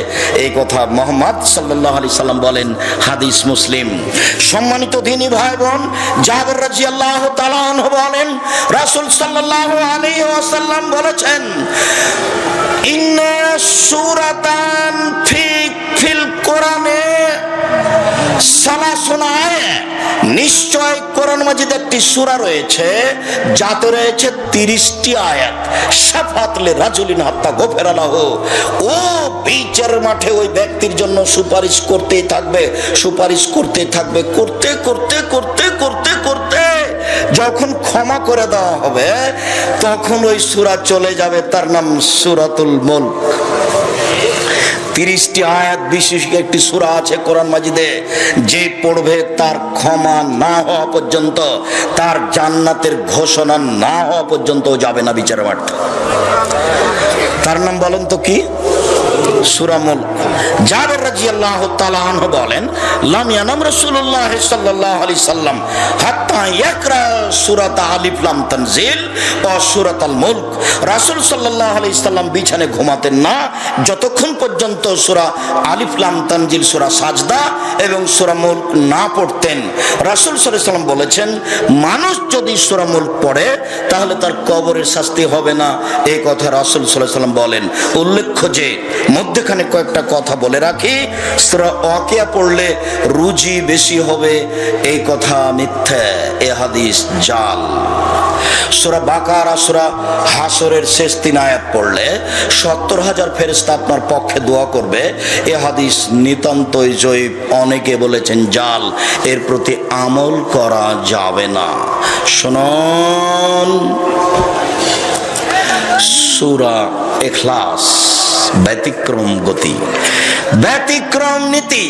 এই কথা মুহাম্মদ সাল্লাল্লাহু আলাইহি সাল্লাম বলেন, হাদিস মুসলিম। সম্মানিত দ্বীনি ভাই বোন, জাবের রাদিয়াল্লাহু তাআলা আনহু বলেন, রাসূল সাল্লাল্লাহু আলাইহি ওয়াসাল্লাম বলেছেন, ইন্না সূরাতান ফিল কোরআনে সালাসুন আয়াত, নিশ্চয় কোরআন মাজিদ একটি সূরা রয়েছে যাতে রয়েছে 30টি আয়াত। শাফাত লি রাজুলিন হাত্তা গফিরা লাহু, ও বিচারের মাঠে ওই ব্যক্তির জন্য সুপারিশ করতেই থাকবে, সুপারিশ করতেই থাকবে, করতে করতে করতে করতে করতে যখন ক্ষমা করে দেওয়া হবে তখন ওই সূরা চলে যাবে, তার নাম সূরাতুল মুলক। 30টি আয়াত বিশিষ্ট একটি সূরা আছে কোরআন মাজিদে, যে পড়বে তার ক্ষমা না হওয়া পর্যন্ত, তার জান্নাতের ঘোষণা না হওয়া পর্যন্ত যাবে না বিচারের মাঠে। তার নাম বলেন তো কি? সূরা মুলক। জাবের রাদিয়াল্লাহু তাআলা আনহু বলেন, লাম ইয়ানাম রাসূলুল্লাহ সাল্লাল্লাহু আলাইহি সাল্লাম হাত্তা ইয়াকরা সূরাত আলিফ লাম তানজিল ও সূরাতুল মুলক। রাসূল সাল্লাল্লাহু আলাইহি সাল্লাম বিছানায় ঘুমাতেন না যতক্ষণ পর্যন্ত সূরা আলিফ লাম তানজিল, সূরা সাজদা এবং সূরা মুলক না পড়তেন। রাসূল সাল্লাল্লাহু আলাইহি সাল্লাম বলেছেন, মানুষ যদি সূরা মুলক পড়ে তাহলে তার কবরের শাস্তি হবে না, এই কথা রাসূল সাল্লাল্লাহু আলাইহি সাল্লাম বলেন। উল্লেখ্য যে মধ্যখানে কয়েকটা কথা বলে রাখি, সূরা ওয়াকিয়া পড়লে রুজি বেশি হবে, এই কথা মিথ্যা, এ হাদিস জাল। সূরা বাকারা, সূরা হাসরের শেষ 3 আয়াত পড়লে 70,000 ফেরেশতা আপনার পক্ষে দোয়া করবে, এ হাদিস নিতান্তই জয়ীফ। অনেকে বলেছেন জাল, এর প্রতি আমল করা যাবে না। শুনুন, সূরা ইখলাস, ব্যতিক্রম গতি, ব্যতিক্রম নীতি।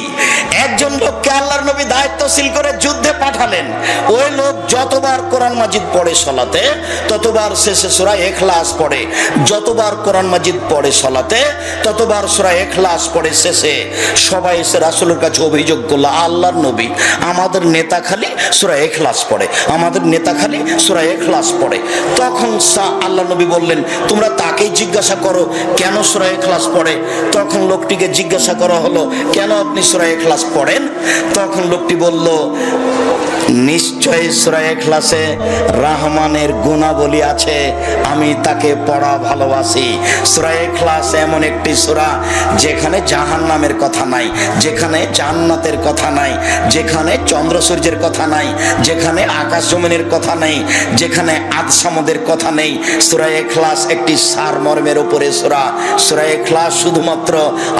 একজন লোককে আল্লাহর নবী দায়িত্বশীল করে যুদ্ধে পাঠালেন। ওই লোক যতবার কোরআন মাজিদ পড়ে সালাতে ততবার শেষে সূরা ইখলাস পড়ে, যতবার কোরআন মাজিদ পড়ে সালাতে ততবার সূরা ইখলাস পড়ে শেষে। সবাই এসে রাসূলের কাছে অভিযোগ করলো, আল্লাহর নবী, আমাদের নেতা খালি সূরা ইখলাস পড়ে, আমাদের নেতা খালি সূরা ইখলাস পড়ে। তখন আল্লাহর নবী বললেন, তোমরা তাকেই জিজ্ঞাসা করো কেন সূরা ইখলাস পড়ে। তখন লোকটিকে জিজ্ঞাসা করা হলো, কেন আপনি সূরা ইখলাস পড়েন? তখন লোকটি বলল, নিশ্চয়ই সূরা ইখলাসে রহমানের গুণাবলী আছে, আমি তাকে পড়া ভালোবাসি। সূরা ইখলাস এমন একটি সূরা যেখানে জাহান্নামের কথা নাই, যেখানে জান্নাতের কথা নাই, যেখানে চন্দ্র সূর্যের কথা নাই, যেখানে আকাশ জমিনের কথা নেই, যেখানে আদ সামুদের কথা নেই। সূরা ইখলাস একটি সারমর্মের উপরে সূরা। সূরা ইখলাস শুধুমাত্র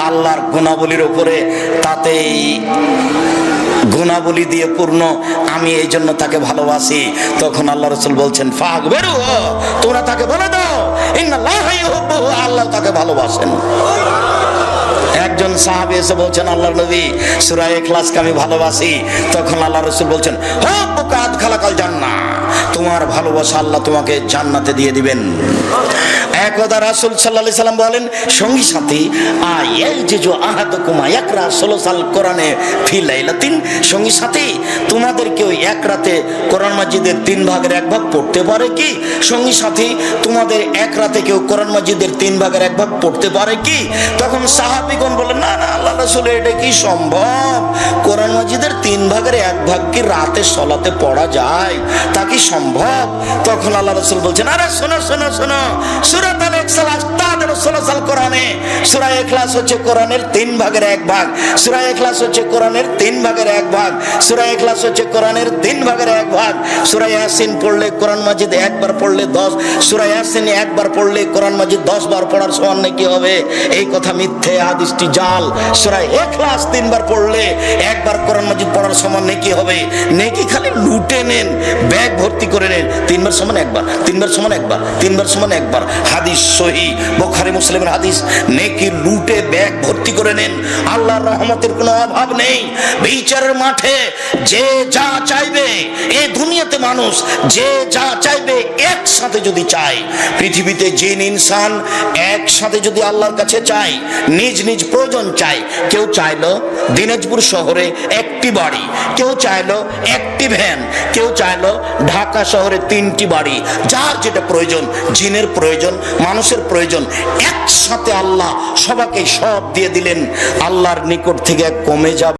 আল্লাহর গুণাবলীর উপরে, তাতেই গুণাবলী দিয়ে পূর্ণ, আমি এই জন্য তাকে ভালোবাসি। তখন আল্লাহ রাসূল বলছেন, ফাগবেরু, তোমরা তাকে বলে দাও, ইন্নাল্লাহা ইউহিব্বুহু, আল্লাহ তাকে ভালোবাসেন। একজন সাহাবী এসে বলছেন, আল্লাহর নবী, সূরা ইখলাসকে আমি ভালোবাসি। তখন আল্লাহ রাসূল বলছেন, হুব্বুকা আদখালাকাল জান্নাহ, তোমার ভালোবাসা আল্লাহ তোমাকে জান্নাতে দিয়ে দিবেন। একদা রাসূল সাল্লাল্লাহু আলাইহি সাল্লাম বলেন, সঙ্গী সাথী আয়াজিজু আহাদুকুম ইয়াকরা সুলুসাল কোরআনে ফি লাইলাতিন, সঙ্গী সাথী তোমাদের কেউ এক রাতে কোরআন মাজিদের 3 ভাগের 1 ভাগ পড়তে পারে কি? সঙ্গী সাথী তোমাদের এক রাতে কেউ কোরআন মাজিদের 3 ভাগের 1 ভাগ পড়তে পারে কি? তখন সাহাবীগণ বললেন, না না আল্লাহ রাসূল, এটা কি সম্ভব? কোরআন মাজিদের 3 ভাগের 1 ভাগ কি রাতে সালাতে পড়া যায়? তা কি সম্ভব? তখন আল্লাহ রাসূল বলছেন, আরে শোনো শোনো শোনো, সূরাতুল ইখলাস তাদের সুলুসাল কোরআনে, সূরা ইখলাস হচ্ছে কোরআনের 3 ভাগের 1 ভাগ, সূরা ইখলাস হচ্ছে কোরআনের 3 ভাগের 1 ভাগ, সূরা ইখলাস হচ্ছে কোরআনের 3 ভাগের 1 ভাগ। সূরা ইয়াসিন পড়লে কোরআন মাজিদ একবার পড়লে 10, সূরা ইয়াসিন একবার পড়লে কোরআন মাজিদ 10 বার পড়ার সমান নাকি হবে? এই কথা মিথ্যে, হাদিসটি জাল। সূরা ইখলাস 3 বার পড়লে একবার কোরআন মাজিদ পড়ার সমান নাকি হবে? নেকি খালি লুটে নেন, ব্যাগ ভর্তি করে নেন, 3 বার সমান একবার, 3 বার সমান একবার, 3 বার সমান একবার। হাদিস সহিহ, বুখারী মুসলিমের হাদিস। নেকি লুটে ব্যাগ ভর্তি করে নেন, আল্লাহর রহমতের কোনো অভাব নেই। বিচারের মাঠে যে যা চাইবে, এই দুনিয়াতে মানুষ যে যা চাইবে একসাথে যদি চায়, পৃথিবীতে জিন ইনসান একসাথে যদি আল্লাহর কাছে চায়, নিজ নিজ প্রয়োজন চায়। কেউ চাইলো দিনাজপুর শহরে একটা একটি বাড়ি, কেউ চাইলো একটি ভ্যান, কেউ চাইলো ঢাকা শহরে 3টি বাড়ি। যার যেটা প্রয়োজন, জিনের প্রয়োজন, মানুষের প্রয়োজন, একসাথে আল্লাহ সবাইকে সব দিয়ে দিলেন। আল্লাহর নিকট থেকে কমে যাবে।